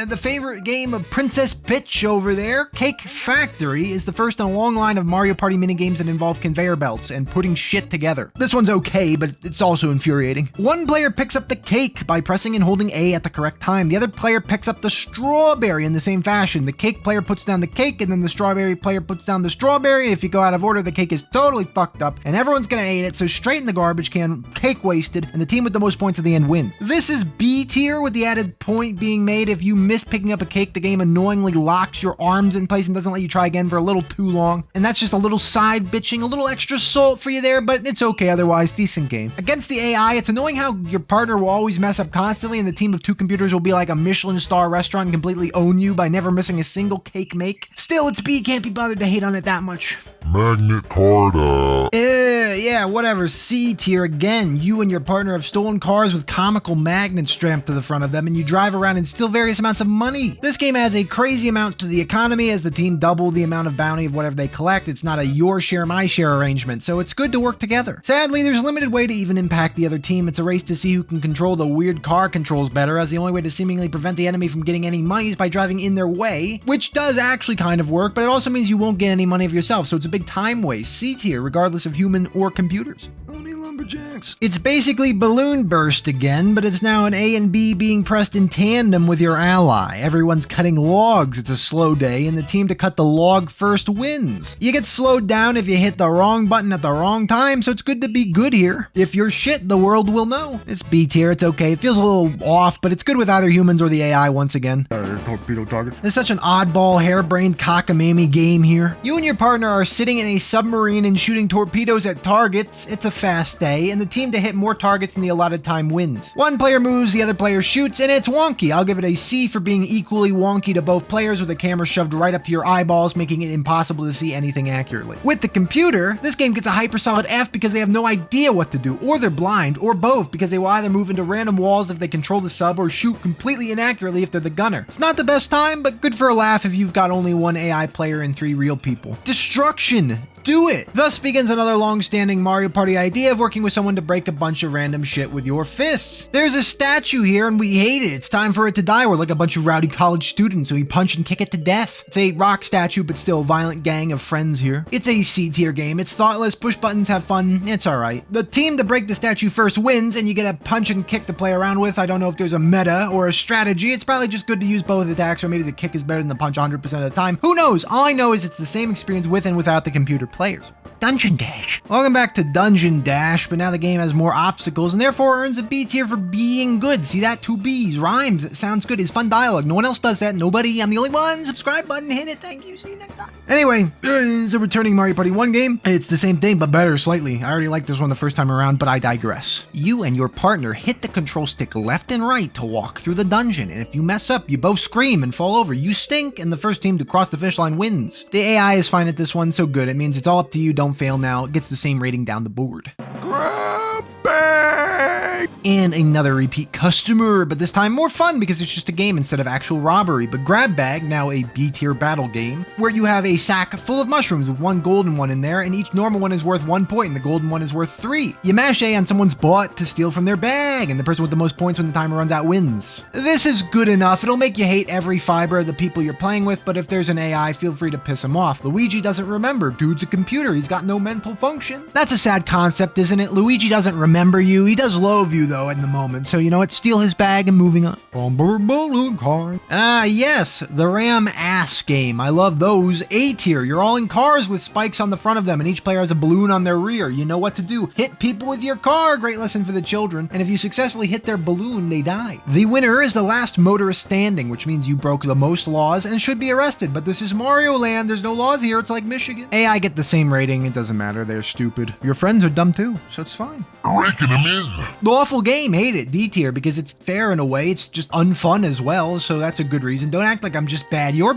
The favorite game of Princess Bitch over there, Cake Factory, is the first in a long line of Mario Party minigames that involve conveyor belts and putting shit together. This one's okay, but it's also infuriating. One player picks up the cake by pressing and holding A at the correct time. The other player picks up the strawberry in the same fashion. The cake player puts down the cake, and then the strawberry player puts down the strawberry. If you go out of order, the cake is totally fucked up, and everyone's gonna hate it, so straight in the garbage can, cake wasted, and the team with the most points at the end win. This is B tier, with the added point being made if you miss picking up a cake, the game annoyingly locks your arms in place and doesn't let you try again for a little too long. And that's just a little side bitching, a little extra salt for you there, but it's okay otherwise, decent game. Against the AI, it's annoying how your partner will always mess up constantly, and the team of 2 computers will be like a Michelin star restaurant and completely own you by never missing a single cake make. Still, it's B, can't be bothered to hate on it that much. Magnet Carta. Yeah, whatever. C tier again. You and your partner have stolen cars with comical magnets strapped to the front of them, and you drive around and steal various amounts of money. This game adds a crazy amount to the economy as the team double the amount of bounty of whatever they collect. It's not a your share, my share arrangement, so it's good to work together. Sadly, there's limited way to even impact the other team. It's a race to see who can control the weird car controls better, as the only way to seemingly prevent the enemy from getting any money is by driving in their way, which does actually kind of work, but it also means you won't get any money of yourself, so it's a big time waste. C tier, regardless of human or computers. Only lumberjacks. It's basically Balloon Burst again, but it's now an A and B being pressed in tandem with your ally. Everyone's cutting logs. It's a slow day, and the team to cut the log first wins. You get slowed down if you hit the wrong button at the wrong time, so it's good to be good here. If you're shit, the world will know. It's B tier, it's okay. It feels a little off, but it's good with either humans or the AI once again. Torpedo target. It's such an oddball, harebrained, cockamamie game here. You and your partner are sitting in a submarine and shooting torpedoes at targets. It's a fast day, and the team to hit more targets in the allotted time wins. One player moves, the other player shoots, and it's wonky. I'll give it a C for being equally wonky to both players, with the camera shoved right up to your eyeballs, making it impossible to see anything accurately. With the computer, this game gets a hyper solid F because they have no idea what to do, or they're blind, or both, because they will either move into random walls if they control the sub, or shoot completely inaccurately if they're the gunner. It's not the best time, but good for a laugh if you've got only 1 AI player and 3 real people. Destruction. Do it! Thus begins another long-standing Mario Party idea of working with someone to break a bunch of random shit with your fists. There's a statue here and we hate it. It's time for it to die. We're like a bunch of rowdy college students and we punch and kick it to death. It's a rock statue, but still a violent gang of friends here. It's a C-tier game. It's thoughtless, push buttons, have fun. It's alright. The team to break the statue first wins, and you get a punch and kick to play around with. I don't know if there's a meta or a strategy. It's probably just good to use both attacks, or maybe the kick is better than the punch 100% of the time. Who knows? All I know is it's the same experience with and without the computer players. Dungeon Dash. Welcome back to Dungeon Dash, but now the game has more obstacles and therefore earns a B tier for being good. See that? 2 B's. Rhymes. It sounds good. It's fun dialogue. No one else does that. Nobody. I'm the only one. Subscribe button. Hit it. Thank you. See you next time. Anyway, it's a returning Mario Party 1 game. It's the same thing, but better slightly. I already liked this one the first time around, but I digress. You and your partner hit the control stick left and right to walk through the dungeon, and if you mess up, you both scream and fall over. You stink, and the first team to cross the finish line wins. The AI is fine at this one, so good. It means it's all up to you. Don't fail now. It gets the same rating down the board. Grab bag. escape. And another repeat customer, but this time more fun because it's just a game instead of actual robbery. But Grab Bag, now a B-tier battle game, where you have a sack full of mushrooms with one golden one in there, and each normal one is worth 1 point, and the golden one is worth 3. You mash A on someone's butt to steal from their bag, and the person with the most points when the timer runs out wins. This is good enough. It'll make you hate every fiber of the people you're playing with, but if there's an AI, feel free to piss him off. Luigi doesn't remember. Dude's a computer. He's got no mental function. That's a sad concept, isn't it? Luigi doesn't remember you. He does love you, though, in the moment. So, you know what? Steal his bag and moving on. Balloon car. Ah, yes, the Ram Ass game. I love those. A tier. You're all in cars with spikes on the front of them, and each player has a balloon on their rear. You know what to do. Hit people with your car. Great lesson for the children. And if you successfully hit their balloon, they die. The winner is the last motorist standing, which means you broke the most laws and should be arrested. But this is Mario Land. There's no laws here. It's like Michigan. AI get the same rating. It doesn't matter. They're stupid. Your friends are dumb too, so it's fine. Raking them in. The awful game, hate it. D tier because it's fair in a way. It's just unfun as well, so that's a good reason. Don't act like I'm just bad. You're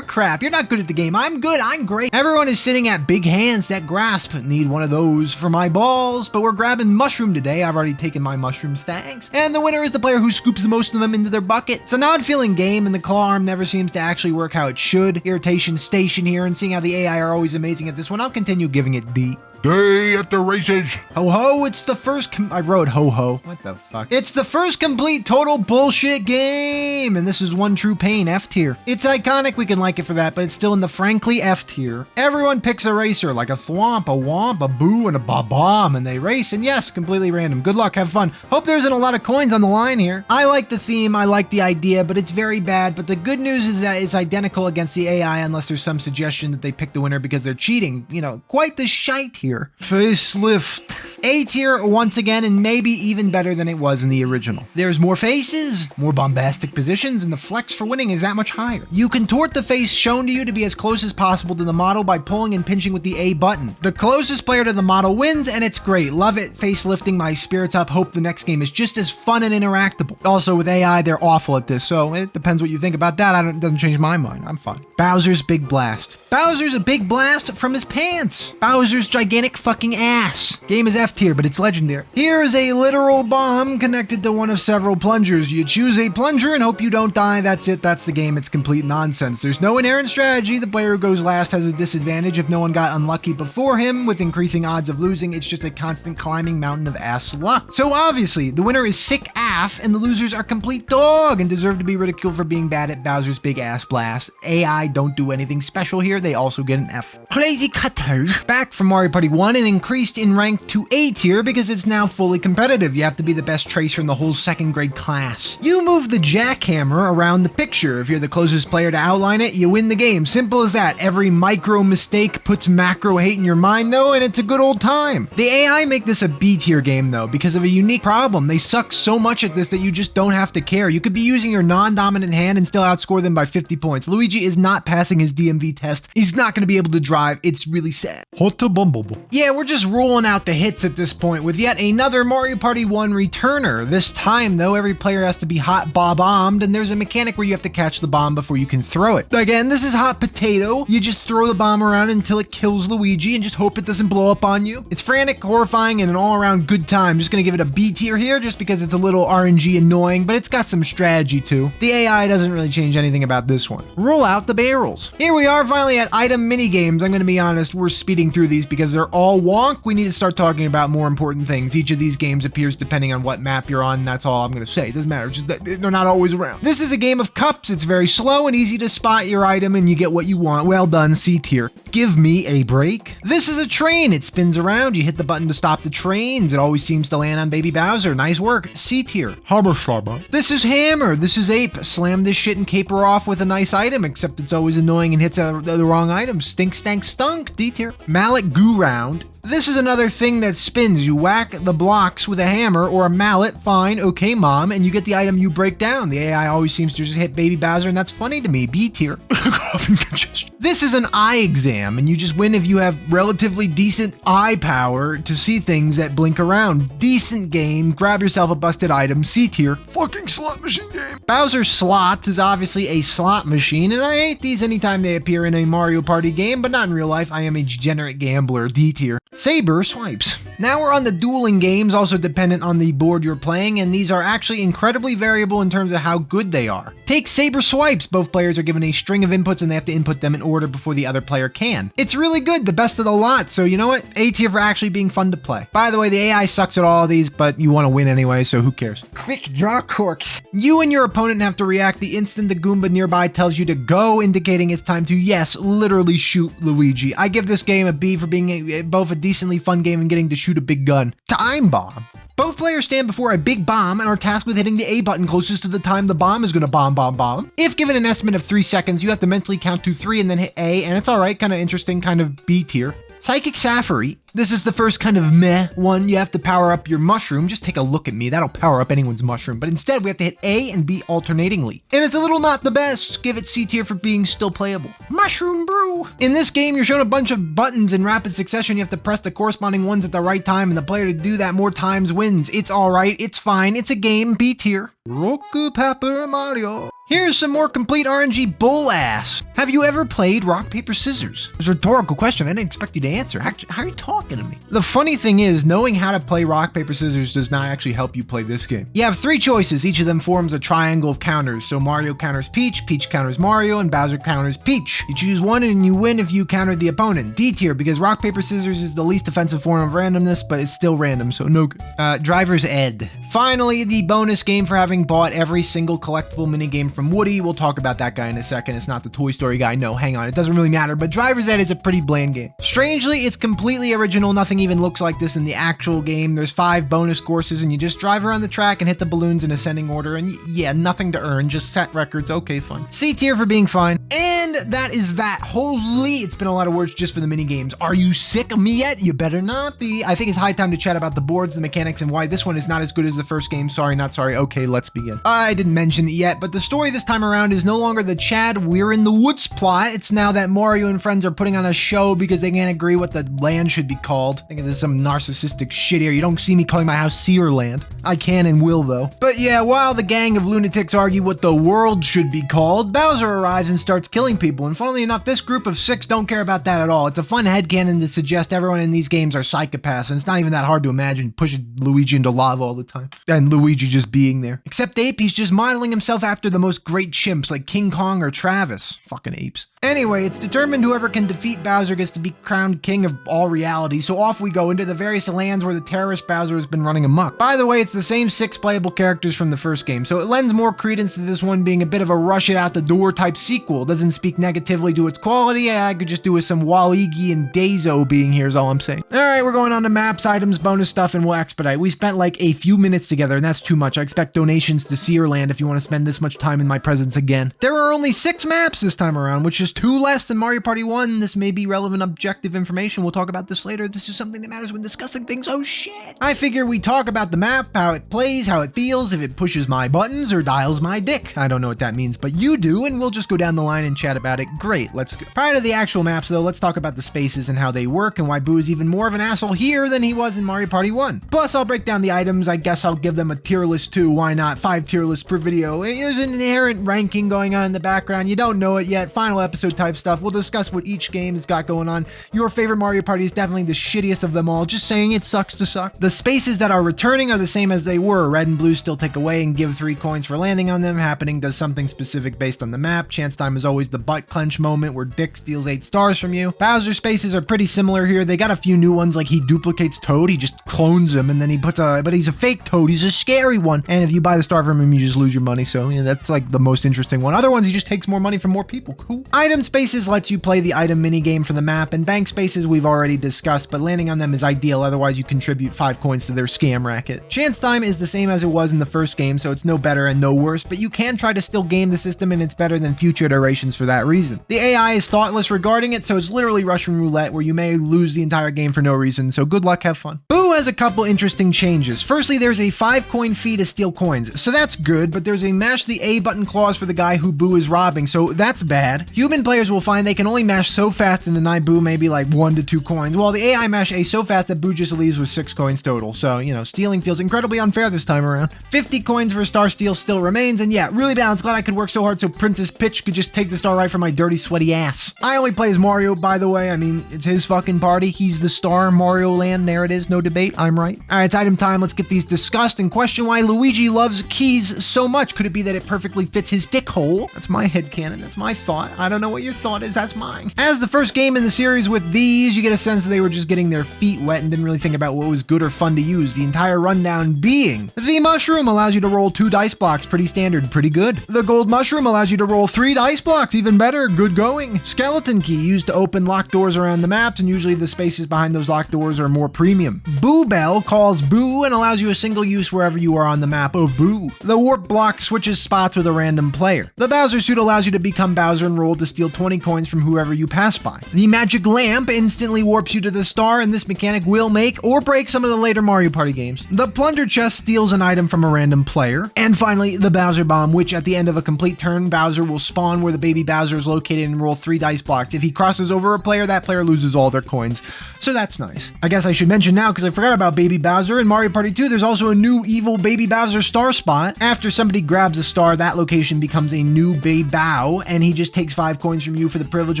crap. You're not good at the game. I'm good. I'm great. Everyone is sitting at big hands that grasp. Need one of those for my balls, but we're grabbing mushroom today. I've already taken my mushrooms, thanks. And the winner is the player who scoops the most of them into their bucket. It's a non-feeling game, and the claw arm never seems to actually work how it should. Irritation station here, and seeing how the AI are always amazing at this one, I'll continue giving it D. Day at the races. Ho ho, it's the first I wrote ho ho. What the fuck? It's the first complete total bullshit game, and this is one true pain, F tier. It's iconic, we can like it for that, but it's still in the frankly F tier. Everyone picks a racer, like a thwomp, a womp, a boo, and a ba-bomb, and they race, and yes, completely random. Good luck, have fun. Hope there isn't a lot of coins on the line here. I like the theme, I like the idea, but it's very bad, but the good news is that it's identical against the AI unless there's some suggestion that they pick the winner because they're cheating. You know, quite the shite here. Facelift. A tier once again, and maybe even better than it was in the original. There's more faces, more bombastic positions, and the flex for winning is that much higher. You contort the face shown to you to be as close as possible to the model by pulling and pinching with the A button. The closest player to the model wins, and it's great. Love it. Facelifting my spirits up. Hope the next game is just as fun and interactable. Also, with AI, they're awful at this, so it depends what you think about that. It doesn't change my mind. I'm fine. Bowser's Big Blast. Bowser's a big blast from his pants. Bowser's gigantic fucking ass. Game is F tier, but it's legendary. Here is a literal bomb connected to one of several plungers. You choose a plunger and hope you don't die. That's it. That's the game. It's complete nonsense. There's no inherent strategy. The player who goes last has a disadvantage if no one got unlucky before him, with increasing odds of losing. It's just a constant climbing mountain of ass luck. So obviously, the winner is sick AF, and the losers are complete dog and deserve to be ridiculed for being bad at Bowser's Big Ass Blast. AI don't do anything special here. They also get an F. Crazy Cutter. Back from Mario Party 1 and increased in rank to A tier because it's now fully competitive. You have to be the best tracer in the whole second grade class. You move the jackhammer around the picture. If you're the closest player to outline it, you win the game. Simple as that. Every micro mistake puts macro hate in your mind though, and it's a good old time. The AI make this a B tier game though because of a unique problem. They suck so much at this that you just don't have to care. You could be using your non-dominant hand and still outscore them by 50 points. Luigi is not passing his DMV test. He's not going to be able to drive. It's really sad. Hot to bumblebee. Yeah, we're just rolling out the hits at this point with yet another Mario Party 1 returner. This time, though, every player has to be hot bombed, and there's a mechanic where you have to catch the bomb before you can throw it. Again, this is hot potato. You just throw the bomb around until it kills Luigi and just hope it doesn't blow up on you. It's frantic, horrifying, and an all-around good time. Just gonna give it a B tier here just because it's a little RNG annoying, but it's got some strategy too. The AI doesn't really change anything about this one. Roll out the barrels. Here we are finally at item minigames. I'm gonna be honest, we're speeding through these because they're all wonk. We need to start talking about more important things. Each of these games appears depending on what map you're on. That's all I'm gonna say. It doesn't matter. It's just that they're not always around. This is a game of cups. It's very slow and easy to spot your item and you get what you want. Well done, C tier. Give me a break. This is a train. It spins around. You hit the button to stop the trains. It always seems to land on Baby Bowser. Nice work. C tier. Hammer Shabba. This is Hammer. This is Ape. Slam this shit and caper off with a nice item, except it's always annoying and hits the wrong item. Stink, stank, stunk. D tier. Mallet Goo Round. This is another thing that spins. You whack the blocks with a hammer or a mallet, fine, okay mom, and you get the item you break down. The AI always seems to just hit Baby Bowser, and that's funny to me. B tier. Coughing congestion. This is an eye exam, and you just win if you have relatively decent eye power to see things that blink around. Decent game. Grab yourself a busted item. C tier. Fucking slot machine game. Bowser Slots is obviously a slot machine, and I hate these anytime they appear in a Mario Party game, but not in real life. I am a degenerate gambler. D tier. Saber Swipes. Now we're on the dueling games, also dependent on the board you're playing, and these are actually incredibly variable in terms of how good they are. Take saber swipes. Both players are given a string of inputs and they have to input them in order before the other player can. It's really good, the best of the lot, so you know what? A tier for actually being fun to play. By the way, the AI sucks at all of these, but you want to win anyway, so who cares? Quick draw corks. You and your opponent have to react the instant the Goomba nearby tells you to go, indicating it's time to, yes, literally shoot Luigi. I give this game a B for being both a decently fun game and getting to shoot a big gun. Time bomb. Both players stand before a big bomb and are tasked with hitting the A button closest to the time the bomb is going to bomb. If given an estimate of 3 seconds, you have to mentally count to 3 and then hit A, and it's alright, kind of interesting, kind of B tier. Psychic Sapphire. This is the first kind of meh one. You have to power up your mushroom. Just take a look at me. That'll power up anyone's mushroom. But instead, we have to hit A and B alternatingly. And it's a little not the best. Give it C tier for being still playable. Mushroom Brew. In this game, you're shown a bunch of buttons in rapid succession. You have to press the corresponding ones at the right time, and the player to do that more times wins. It's alright. It's fine. It's a game. B tier. Roku Paper Mario. Here's some more complete RNG bull ass. Have you ever played rock, paper, scissors? It's a rhetorical question. I didn't expect you to answer. How are you talking to me? The funny thing is, knowing how to play rock, paper, scissors does not actually help you play this game. You have 3 choices. Each of them forms a triangle of counters. So Mario counters Peach, Peach counters Mario, and Bowser counters Peach. You choose one and you win if you countered the opponent. D tier, because rock, paper, scissors is the least offensive form of randomness, but it's still random, so no good. Driver's Ed. Finally, the bonus game for having bought every single collectible minigame from Woody. We'll talk about that guy in a second. It's not the Toy Story guy. No, hang on. It doesn't really matter, but Driver's Ed is a pretty bland game. Strangely, it's completely original. Nothing even looks like this in the actual game. There's 5 bonus courses, and you just drive around the track and hit the balloons in ascending order, and yeah, nothing to earn. Just set records. Okay, fine. C tier for being fine. And that is that. Holy, it's been a lot of words just for the minigames. Are you sick of me yet? You better not be. I think it's high time to chat about the boards, the mechanics, and why this one is not as good as the first game. Sorry, not sorry. Okay, let's begin. I didn't mention it yet, but the story this time around is no longer the Chad We're in the Woods plot. It's now that Mario and friends are putting on a show because they can't agree what the land should be called. I think this is some narcissistic shit here. You don't see me calling my house Seer land. I can and will though. But yeah, while the gang of lunatics argue what the world should be called, Bowser arrives and starts killing people. And funnily enough, this group of 6 don't care about that at all. It's a fun headcanon to suggest everyone in these games are psychopaths, and it's not even that hard to imagine pushing Luigi into lava all the time. And Luigi just being there. Except Ape, he's just modeling himself after the most great chimps like King Kong or Travis. Fucking apes. Anyway, it's determined whoever can defeat Bowser gets to be crowned king of all reality, so off we go into the various lands where the terrorist Bowser has been running amok. By the way, it's the same 6 playable characters from the first game, so it lends more credence to this one being a bit of a rush it out the door type sequel. Doesn't speak negatively to its quality. I could just do with some Waluigi and Dazo being here is all I'm saying. Alright, we're going on to maps, items, bonus stuff, and we'll expedite. We spent like a few minutes together, and that's too much. I expect donations to Seerland if you want to spend this much time in my presence again. There are only 6 maps this time around, which is 2 less than Mario Party 1. This may be relevant objective information. We'll talk about this later. This is something that matters when discussing things. Oh shit. I figure we talk about the map, how it plays, how it feels, if it pushes my buttons or dials my dick. I don't know what that means, but you do, and we'll just go down the line and chat about it. Great, let's go. Prior to the actual maps though, let's talk about the spaces and how they work and why Boo is even more of an asshole here than he was in Mario Party 1. Plus, I'll break down the items. I guess I'll give them a tier list too. Why not? 5 tier lists per video. There's an inherent ranking going on in the background. You don't know it yet. Final episode type stuff. We'll discuss what each game has got going on. Your favorite Mario Party is definitely the shittiest of them all. Just saying, it sucks to suck. The spaces that are returning are the same as they were. Red and blue still take away and give 3 coins for landing on them. Happening does something specific based on the map. Chance time is always the butt clench moment where Dick steals 8 stars from you. Bowser spaces are pretty similar here. They got a few new ones, like he duplicates Toad. He just clones him and then he puts but he's a fake Toad. He's a scary one. And if you buy the star from him, you just lose your money. So yeah, that's like the most interesting one. Other ones, he just takes more money from more people. Cool. Item spaces lets you play the item mini game for the map, and bank spaces we've already discussed, but landing on them is ideal. Otherwise, you contribute 5 coins to their scam racket. Chance time is the same as it was in the first game, so it's no better and no worse, but you can try to still game the system, and it's better than future iterations for that reason. The AI is thoughtless regarding it, so it's literally Russian roulette where you may lose the entire game for no reason, so good luck, have fun. Boo has a couple interesting changes. Firstly, there's a 5 coin fee to steal coins, so that's good, but there's a mash the A button clause for the guy who Boo is robbing, so that's bad. Human players will find they can only mash so fast and deny Boo maybe like 1 to 2 coins, while the AI mash A so fast that Boo just leaves with 6 coins total. So, you know, stealing feels incredibly unfair this time around. 50 coins for Star Steal still remains, and yeah, really balanced. Glad I could work so hard so Princess Peach could just take the star right from my dirty, sweaty ass. I only play as Mario, by the way. I mean, it's his fucking party. He's the star. Mario Land, there it is, no debate. wait, I'm right. All right, it's item time. Let's get these discussed and question why Luigi loves keys so much. Could it be that it perfectly fits his dick hole? That's my headcanon. That's my thought. I don't know what your thought is. That's mine. As the first game in the series with these, you get a sense that they were just getting their feet wet and didn't really think about what was good or fun to use. The entire rundown being: the mushroom allows you to roll 2 dice blocks. Pretty standard. Pretty good. The gold mushroom allows you to roll 3 dice blocks. Even better. Good going. Skeleton key used to open locked doors around the maps, and usually the spaces behind those locked doors are more premium. Boo Bell calls Boo and allows you a single use wherever you are on the map of Boo. The warp block switches spots with a random player. The Bowser suit allows you to become Bowser and roll to steal 20 coins from whoever you pass by. The magic lamp instantly warps you to the star, and this mechanic will make or break some of the later Mario Party games. The plunder chest steals an item from a random player. And finally, the Bowser bomb, which at the end of a complete turn, Bowser will spawn where the baby Bowser is located and roll 3 dice blocks. If he crosses over a player, that player loses all their coins. So that's nice. I guess I should mention now, because I forgot about baby Bowser, in Mario Party 2, there's also a new evil baby Bowser star spot. After somebody grabs a star, that location becomes a new Babe Bow, and he just takes 5 coins from you for the privilege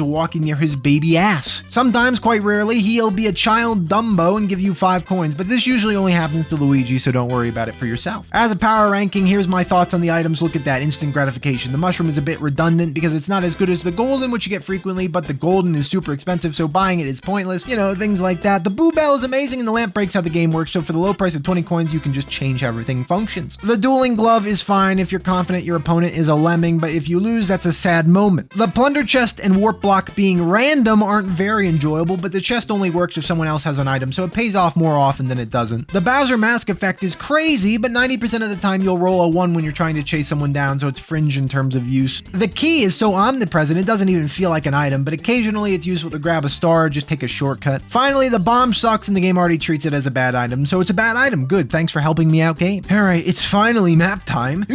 of walking near his baby ass. Sometimes, quite rarely, he'll be a child Dumbo and give you 5 coins, but this usually only happens to Luigi, so don't worry about it for yourself. As a power ranking, here's my thoughts on the items. Look at that, instant gratification. The mushroom is a bit redundant because it's not as good as the golden, which you get frequently, but the golden is super expensive, so buying it is pointless. You know, things like that. The Boo Bell is amazing, and the lamp breaks how the game works, so for the low price of 20 coins, you can just change how everything functions. The dueling glove is fine if you're confident your opponent is a lemming, but if you lose, that's a sad moment. The plunder chest and warp block being random aren't very enjoyable, but the chest only works if someone else has an item, so it pays off more often than it doesn't. The Bowser mask effect is crazy, but 90% of the time you'll roll a 1 when you're trying to chase someone down, so it's fringe in terms of use. The key is so omnipresent, it doesn't even feel like an item, but occasionally it's useful to grab a star or just take a shortcut. Finally, the bomb sucks and the game already treats it as a bad item, so it's a bad item. Good, thanks for helping me out, game. Alright, it's finally map time.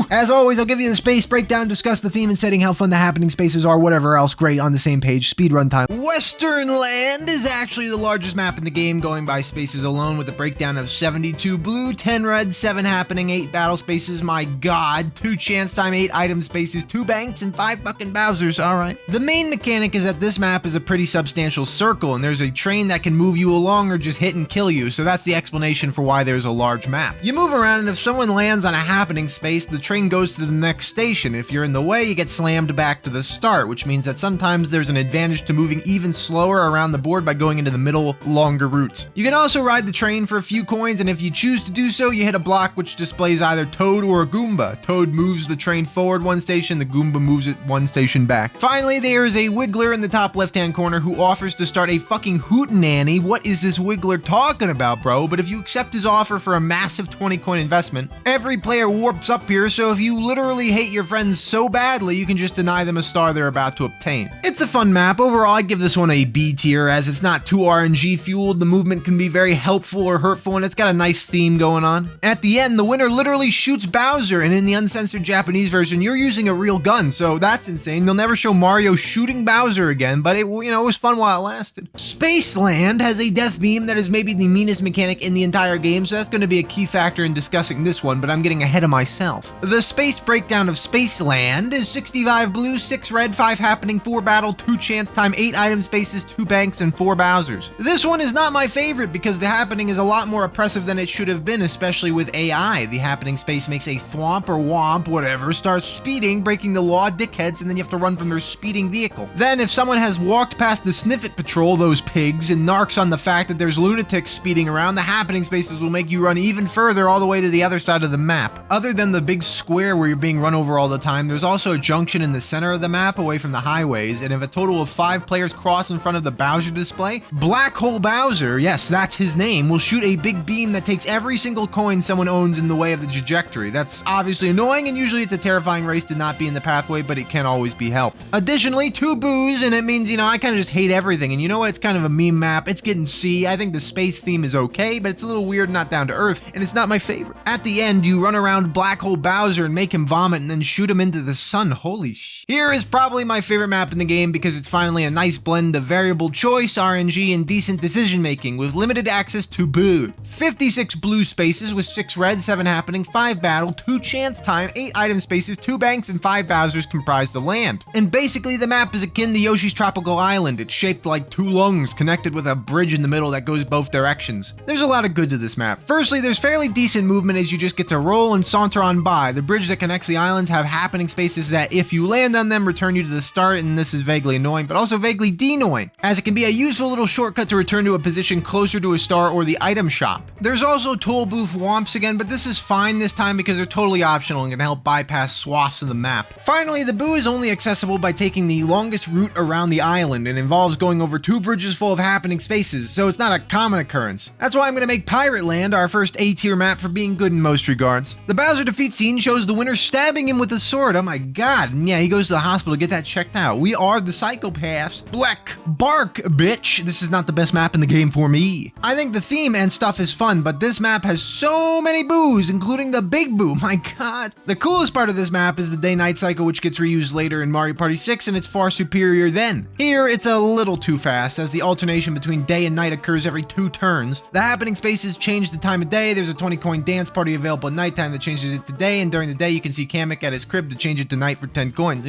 As always, I'll give you the space breakdown, discuss the theme and setting, how fun the happening spaces are, whatever else great on the same page. Speedrun time. Western Land is actually the largest map in the game, going by spaces alone, with a breakdown of 72 blue, 10 red, 7 happening, 8 battle spaces, my god, 2 chance time, 8 item spaces, 2 banks, and 5 fucking Bowsers, alright. The main mechanic is that this map is a pretty substantial circle, and there's a train that can move you along or just hit and kill you, so that's the explanation for why there's a large map. You move around, and if someone lands on a happening space, the train goes to the next station. If you're in the way, you get slammed back to the start, which means that sometimes there's an advantage to moving even slower around the board by going into the middle, longer routes. You can also ride the train for a few coins, and if you choose to do so, you hit a block which displays either Toad or a Goomba. Toad moves the train forward 1 station, the Goomba moves it 1 station back. Finally, there is a Wiggler in the top left-hand corner who offers to start a fucking hootenanny. What is this Wiggler talking about, bro? But if you accept his offer for a massive 20 coin investment, every player warps up here, so if you literally hate your friends so badly, you can just deny them a star they're about to obtain. It's a fun map. Overall, I'd give this one a B tier, as it's not too RNG fueled, the movement can be very helpful or hurtful, and it's got a nice theme going on. At the end, the winner literally shoots Bowser, and in the uncensored Japanese version, you're using a real gun, so that's insane. They'll never show Mario shooting Bowser again, but it was fun while it lasted. Spaceland has a death beam that is maybe the meanest mechanic in the entire game, so that's going to be a key factor in discussing this one, but I'm getting ahead of myself. The space breakdown of Spaceland is 65 blue, 6 red, 5 happening, 4 battle, 2 chance time, 8 item spaces, 2 banks, and 4 Bowsers. This one is not my favorite because the happening is a lot more oppressive than it should have been, especially with AI. The happening space makes a thwomp or womp, whatever, starts speeding, breaking the law, dickheads, and then you have to run from their speeding vehicle. Then, if someone has walked past the Sniffet Patrol, those pigs, and narcs on the fact that there's lunatics speeding around, the happening spaces will make you run even further all the way to the other side of the map. Other than the big square where you're being run over all the time, there's also a junction in the center of the map away from the highways, and if a total of 5 players cross in front of the Bowser display, Black Hole Bowser, yes, that's his name, will shoot a big beam that takes every single coin someone owns in the way of the trajectory. That's obviously annoying, and usually it's a terrifying race to not be in the pathway, but it can always be helped. Additionally, 2 boos, and it means, I kind of just hate everything, and you know what, it's kind of a meme map. It's getting C. I think the space theme is okay, but it's a little weird, not down to earth, and it's not my favorite. At the end, you run around Black Hole Bowser and make him vomit and then shoot him into the sun. Holy sh! Here is probably my favorite map in the game because it's finally a nice blend of variable choice, RNG, and decent decision making with limited access to boo. 56 blue spaces with 6 red, 7 happening, 5 battle, 2 chance time, 8 item spaces, 2 banks, and 5 Bowsers comprise the land. And basically the map is akin to Yoshi's Tropical Island. It's shaped like 2 lungs connected with a bridge in the middle that goes both directions. There's a lot of good to this map. Firstly, there's fairly decent movement as you just get to roll and saunter on by. The bridge that connects the islands have happening spaces that, if you land on them, return you to the start, and this is vaguely annoying, but also vaguely de-annoying, as it can be a useful little shortcut to return to a position closer to a star or the item shop. There's also toll booth womps again, but this is fine this time because they're totally optional and can help bypass swaths of the map. Finally, the boo is only accessible by taking the longest route around the island and involves going over 2 bridges full of happening spaces, so it's not a common occurrence. That's why I'm going to make Pirate Land our first A-tier map for being good in most regards. The Bowser defeat scene shows the winner stabbing him with a sword. Oh my god. And yeah, he goes to the hospital to get that checked out. We are the psychopaths. Black bark, bitch. This is not the best map in the game for me. I think the theme and stuff is fun, but this map has so many boos, including the big boo. My god. The coolest part of this map is the day-night cycle, which gets reused later in Mario Party 6, and it's far superior then. Here, it's a little too fast, as the alternation between day and night occurs every 2 turns. The happening spaces change the time of day. There's a 20-coin dance party available at nighttime that changes it to day, and during the day you can see Kamek at his crib to change it to night for 10 coins.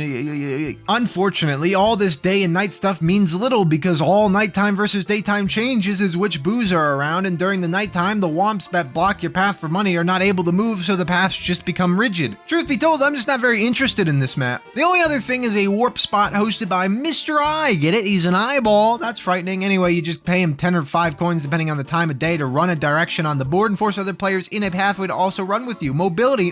Unfortunately, all this day and night stuff means little because all nighttime versus daytime changes is which boos are around, and during the nighttime, the womps that block your path for money are not able to move, so the paths just become rigid. Truth be told, I'm just not very interested in this map. The only other thing is a warp spot hosted by Mr. Eye. Get it? He's an eyeball. That's frightening. Anyway, you just pay him 10 or 5 coins depending on the time of day to run a direction on the board and force other players in a pathway to also run with you. Mobility.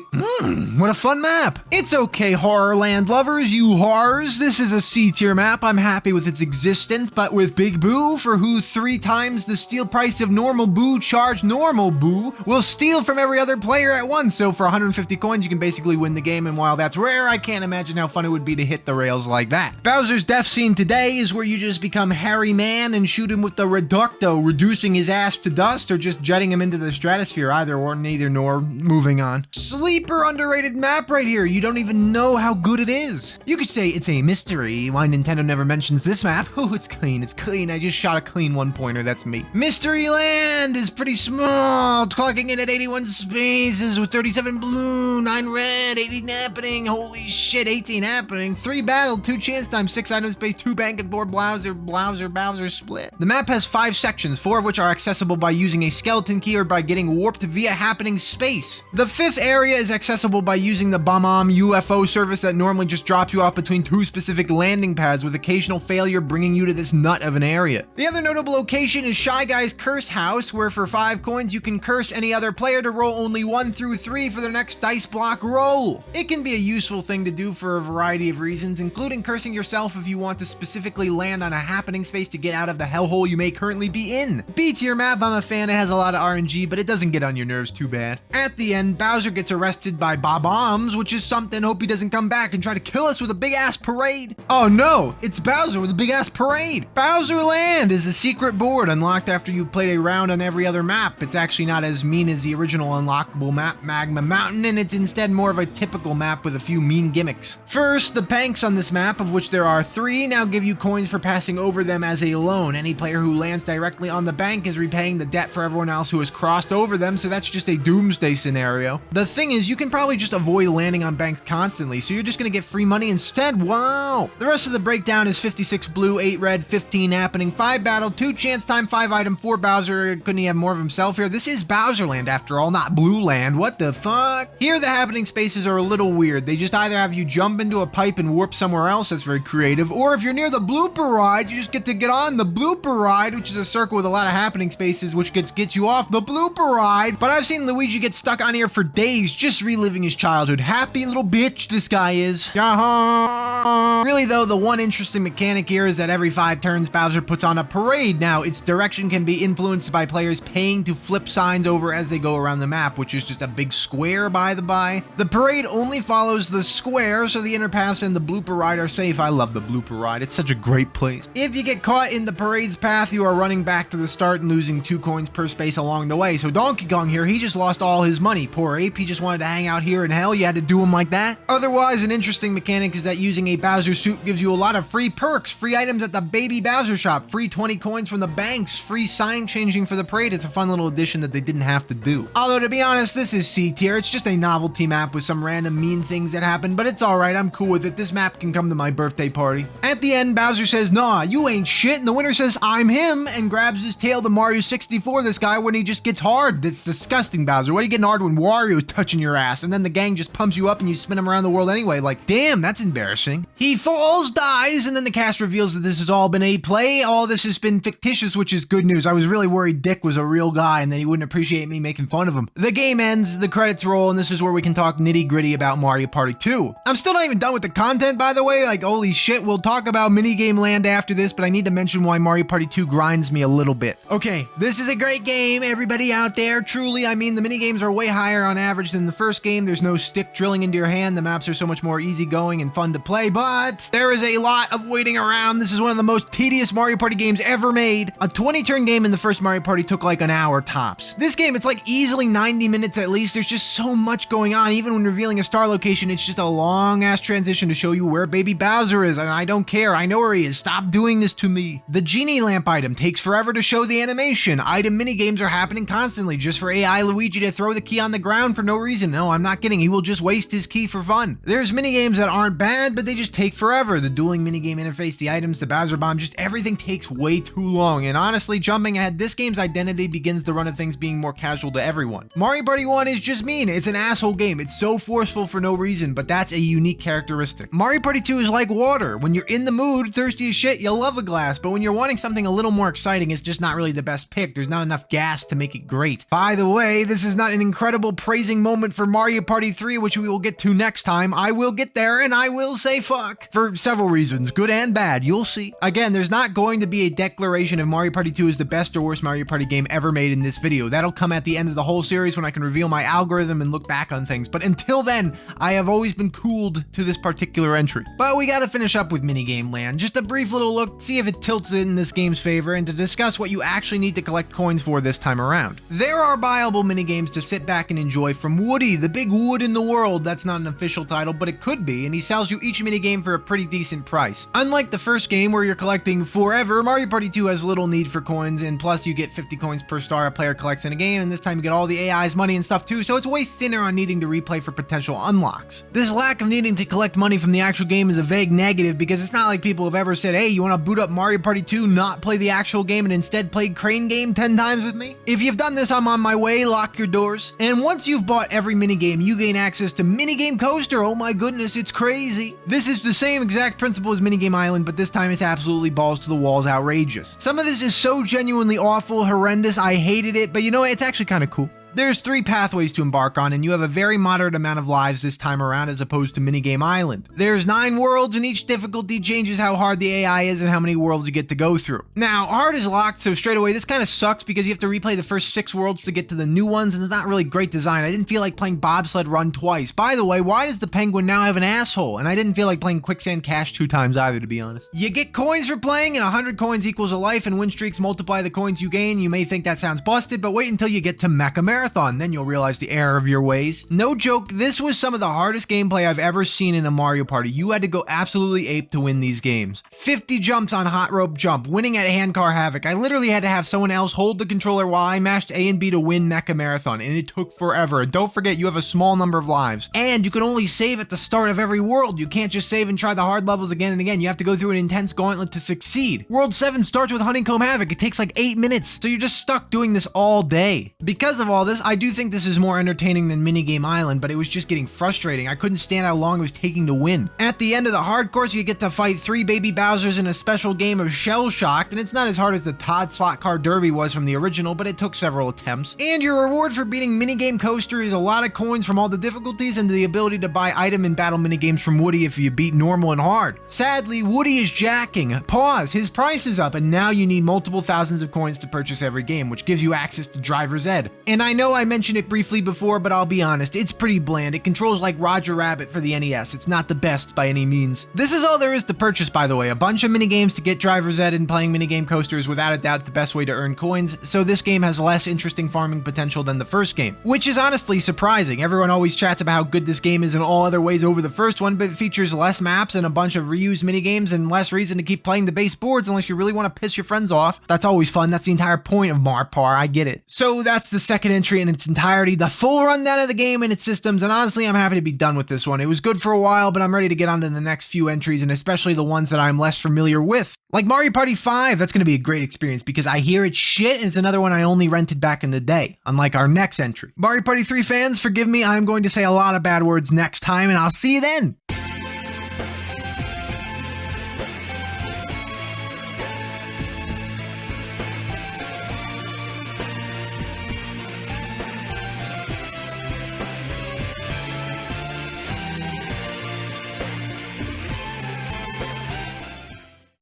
What a fun map. It's okay, Horrorland lovers, you horrors. This is a C-tier map. I'm happy with its existence, but with Big Boo, for who 3 times the steal price of normal boo charge normal boo, will steal from every other player at once. So for 150 coins, you can basically win the game, and while that's rare, I can't imagine how fun it would be to hit the rails like that. Bowser's death scene today is where you just become Harry Man and shoot him with the Reducto, reducing his ass to dust or just jetting him into the stratosphere, either or, neither nor. Moving on. Sleeper underrated map right here. You don't even know how good it is. You could say it's a mystery. Why Nintendo never mentions this map? Oh, it's clean. It's clean. I just shot a clean 1-pointer. That's me. Mystery Land is pretty small, clocking in at 81 spaces with 37 blue, 9 red, 18 happening. Holy shit, 18 happening. 3 battle, 2 chance time, 6 item space, 2 bank and 4 Bowser split. The map has 5 sections, 4 of which are accessible by using a skeleton key or by getting warped via happening space. The 5th area is accessible by using the Bomb UFO service that normally just drops you off between 2 specific landing pads, with occasional failure bringing you to this nut of an area. The other notable location is Shy Guy's Curse House, where for 5 coins you can curse any other player to roll only 1 through 3 for their next dice block roll. It can be a useful thing to do for a variety of reasons, including cursing yourself if you want to specifically land on a happening space to get out of the hellhole you may currently be in. B-tier map, I'm a fan. It has a lot of RNG, but it doesn't get on your nerves too bad. At the end, Bowser gets arrested by Bob-ombs, which is something. Hope he doesn't come back and try to kill us with a big-ass parade. Oh no, it's Bowser with a big-ass parade. Bowser Land is a secret board unlocked after you've played a round on every other map. It's actually not as mean as the original unlockable map, Magma Mountain, and it's instead more of a typical map with a few mean gimmicks. First, the banks on this map, of which there are 3, now give you coins for passing over them as a loan. Any player who lands directly on the bank is repaying the debt for everyone else who has crossed over them, so that's just a doomsday scenario. The thing is, you can probably just avoid landing on banks constantly, so you're just gonna get free money instead. Wow! The rest of the breakdown is 56 blue, 8 red, 15 happening, 5 battle, 2 chance time, 5 item, 4 Bowser. Couldn't he have more of himself here? This is Bowser Land after all, not Blue Land. What the fuck? Here the happening spaces are a little weird. They just either have you jump into a pipe and warp somewhere else, that's very creative, or if you're near the blooper ride, you just get to get on the blooper ride, which is a circle with a lot of happening spaces, which gets you off the blooper ride. But I've seen Luigi get stuck on here for days just reliving his childhood. Happy little bitch this guy is. Really though, the one interesting mechanic here is that every 5 turns Bowser puts on a parade. Now, its direction can be influenced by players paying to flip signs over as they go around the map, which is just a big square by the by. The parade only follows the square, so the inner paths and the blooper ride are safe. I love the blooper ride. It's such a great place. If you get caught in the parade's path, you are running back to the start and losing 2 coins per space along the way. So Donkey Kong here, he just lost all his money. Poor ape, he just wanted to hang out here in hell. You had to do him like that. Otherwise, an interesting mechanic is that using a Bowser suit gives you a lot of free perks, free items at the Baby Bowser shop, free 20 coins from the banks, free sign changing for the parade. It's a fun little addition that they didn't have to do. Although, to be honest, this is C tier. It's just a novelty map with some random mean things that happen, but it's alright. I'm cool with it. This map can come to my birthday party. At the end, Bowser says, "Nah, you ain't shit," and the winner says, "I'm him," and grabs his his tail to Mario 64, this guy, when he just gets hard. That's disgusting, Bowser. What are you getting hard when Wario's touching your ass and then the gang just pumps you up and you spin him around the world anyway? Like, damn, that's embarrassing. He falls, dies, and then the cast reveals that this has all been a play. All this has been fictitious, which is good news. I was really worried Dick was a real guy and that he wouldn't appreciate me making fun of him. The game ends, the credits roll, and this is where we can talk nitty gritty about Mario Party 2. I'm still not even done with the content, by the way. Like, holy shit, we'll talk about minigame land after this, but I need to mention why Mario Party 2 grinds me a little bit. Okay, this is a great game, everybody out there. Truly, I mean, the minigames are way higher on average than the first game. There's no stick drilling into your hand. The maps are so much more easygoing and fun to play, but there is a lot of waiting around. This is one of the most tedious Mario Party games ever made. A 20-turn game in the first Mario Party took like an hour tops. This game, it's like easily 90 minutes at least. There's just so much going on. Even when revealing a star location, it's just a long-ass transition to show you where baby Bowser is, and I don't care. I know where he is. Stop doing this to me. The genie lamp item takes forever to show the animation. Item minigames are happening constantly just for AI Luigi to throw the key on the ground for no reason. No, I'm not kidding. He will just waste his key for fun. There's minigames that aren't bad, but they just take forever. The dueling minigame interface, the items, the Bowser bomb, just everything takes way too long. And honestly, jumping ahead, this game's identity begins the run of things being more casual to everyone. Mario Party 1 is just mean. It's an asshole game. It's so forceful for no reason, but that's a unique characteristic. Mario Party 2 is like water. When you're in the mood, thirsty as shit, you'll love a glass, but when you're wanting something a little more exciting, it's just not really the best pick. There's not enough gas to make it great. By the way, this is not an incredible praising moment for Mario Party 3, which we will get to next time. I will get there and I will say fuck for several reasons, good and bad. You'll see. Again, there's not going to be a declaration of Mario Party 2 is the best or worst Mario Party game ever made in this video. That'll come at the end of the whole series when I can reveal my algorithm and look back on things. But until then, I have always been cooled to this particular entry. But we gotta finish up with minigame land. Just a brief little look, see if it tilts in this game's favor, and to discuss what you actually need to collect coins for this time around. There are buyable minigames to sit back and enjoy from Woody, the big wood in the world. That's not an official title, but it could be, and he sells you each minigame for a pretty decent price. Unlike the first game where you're collecting forever, Mario Party 2 has little need for coins, and plus you get 50 coins per star a player collects in a game, and this time you get all the AI's money and stuff too, so it's way thinner on needing to replay for potential unlocks. This lack of needing to collect money from the actual game is a vague negative, because it's not like people have ever said, hey, you want to boot up Mario Party 2, not play the actual game, and instead play Crane Game 10 times with me? If you've done this, I'm on my way. Lock your doors. And once you've bought every minigame, you gain access to Minigame Coaster. Oh my goodness, it's crazy. This is the same exact principle as Minigame Island, but this time it's absolutely balls to the walls outrageous. Some of this is so genuinely awful, horrendous, I hated it, but you know what? It's actually kind of cool. There's 3 pathways to embark on, and you have a very moderate amount of lives this time around as opposed to Minigame Island. There's 9 worlds, and each difficulty changes how hard the AI is and how many worlds you get to go through. Now, hard is locked, so straight away this kind of sucks because you have to replay the first 6 worlds to get to the new ones, and it's not really great design. I didn't feel like playing Bobsled Run twice. By the way, why does the penguin now have an asshole? And I didn't feel like playing Quicksand Cache 2 times either, to be honest. You get coins for playing, and 100 coins equals a life, and win streaks multiply the coins you gain. You may think that sounds busted, but wait until you get to Mecha Marathon, then you'll realize the error of your ways. No joke, this was some of the hardest gameplay I've ever seen in a Mario Party. You had to go absolutely ape to win these games. 50 jumps on Hot Rope Jump, winning at Handcar Havoc. I literally had to have someone else hold the controller while I mashed A and B to win Mecha Marathon, and it took forever. And don't forget, you have a small number of lives. And you can only save at the start of every world. You can't just save and try the hard levels again and again. You have to go through an intense gauntlet to succeed. World 7 starts with Honeycomb Havoc. It takes like 8 minutes. So you're just stuck doing this all day. Because of all this, I do think this is more entertaining than Minigame Island, but it was just getting frustrating. I couldn't stand how long it was taking to win. At the end of the hard course, you get to fight 3 baby Bowsers in a special game of Shell Shocked, and it's not as hard as the Todd Slot Car Derby was from the original, but it took several attempts. And your reward for beating Minigame Coaster is a lot of coins from all the difficulties and the ability to buy item and battle minigames from Woody if you beat normal and hard. Sadly, Woody is jacking. Pause, his price is up, and now you need multiple thousands of coins to purchase every game, which gives you access to Driver's Ed. And I know I mentioned it briefly before, but I'll be honest, it's pretty bland. It controls like Roger Rabbit for the NES. It's not the best by any means. This is all there is to purchase, by the way. A bunch of minigames to get Driver's Ed, and playing Minigame Coaster is without a doubt the best way to earn coins, so this game has less interesting farming potential than the first game, which is honestly surprising. Everyone always chats about how good this game is in all other ways over the first one, but it features less maps and a bunch of reused minigames and less reason to keep playing the base boards unless you really want to piss your friends off. That's always fun. That's the entire point of Marpar. I get it. So that's the second entry entry in its entirety, the full rundown of the game and its systems, and honestly, I'm happy to be done with this one. It was good for a while, but I'm ready to get on to the next few entries, and especially the ones that I'm less familiar with. Like Mario Party 5, that's going to be a great experience because I hear it's shit, and it's another one I only rented back in the day, unlike our next entry. Mario Party 3 fans, forgive me, I'm going to say a lot of bad words next time, and I'll see you then!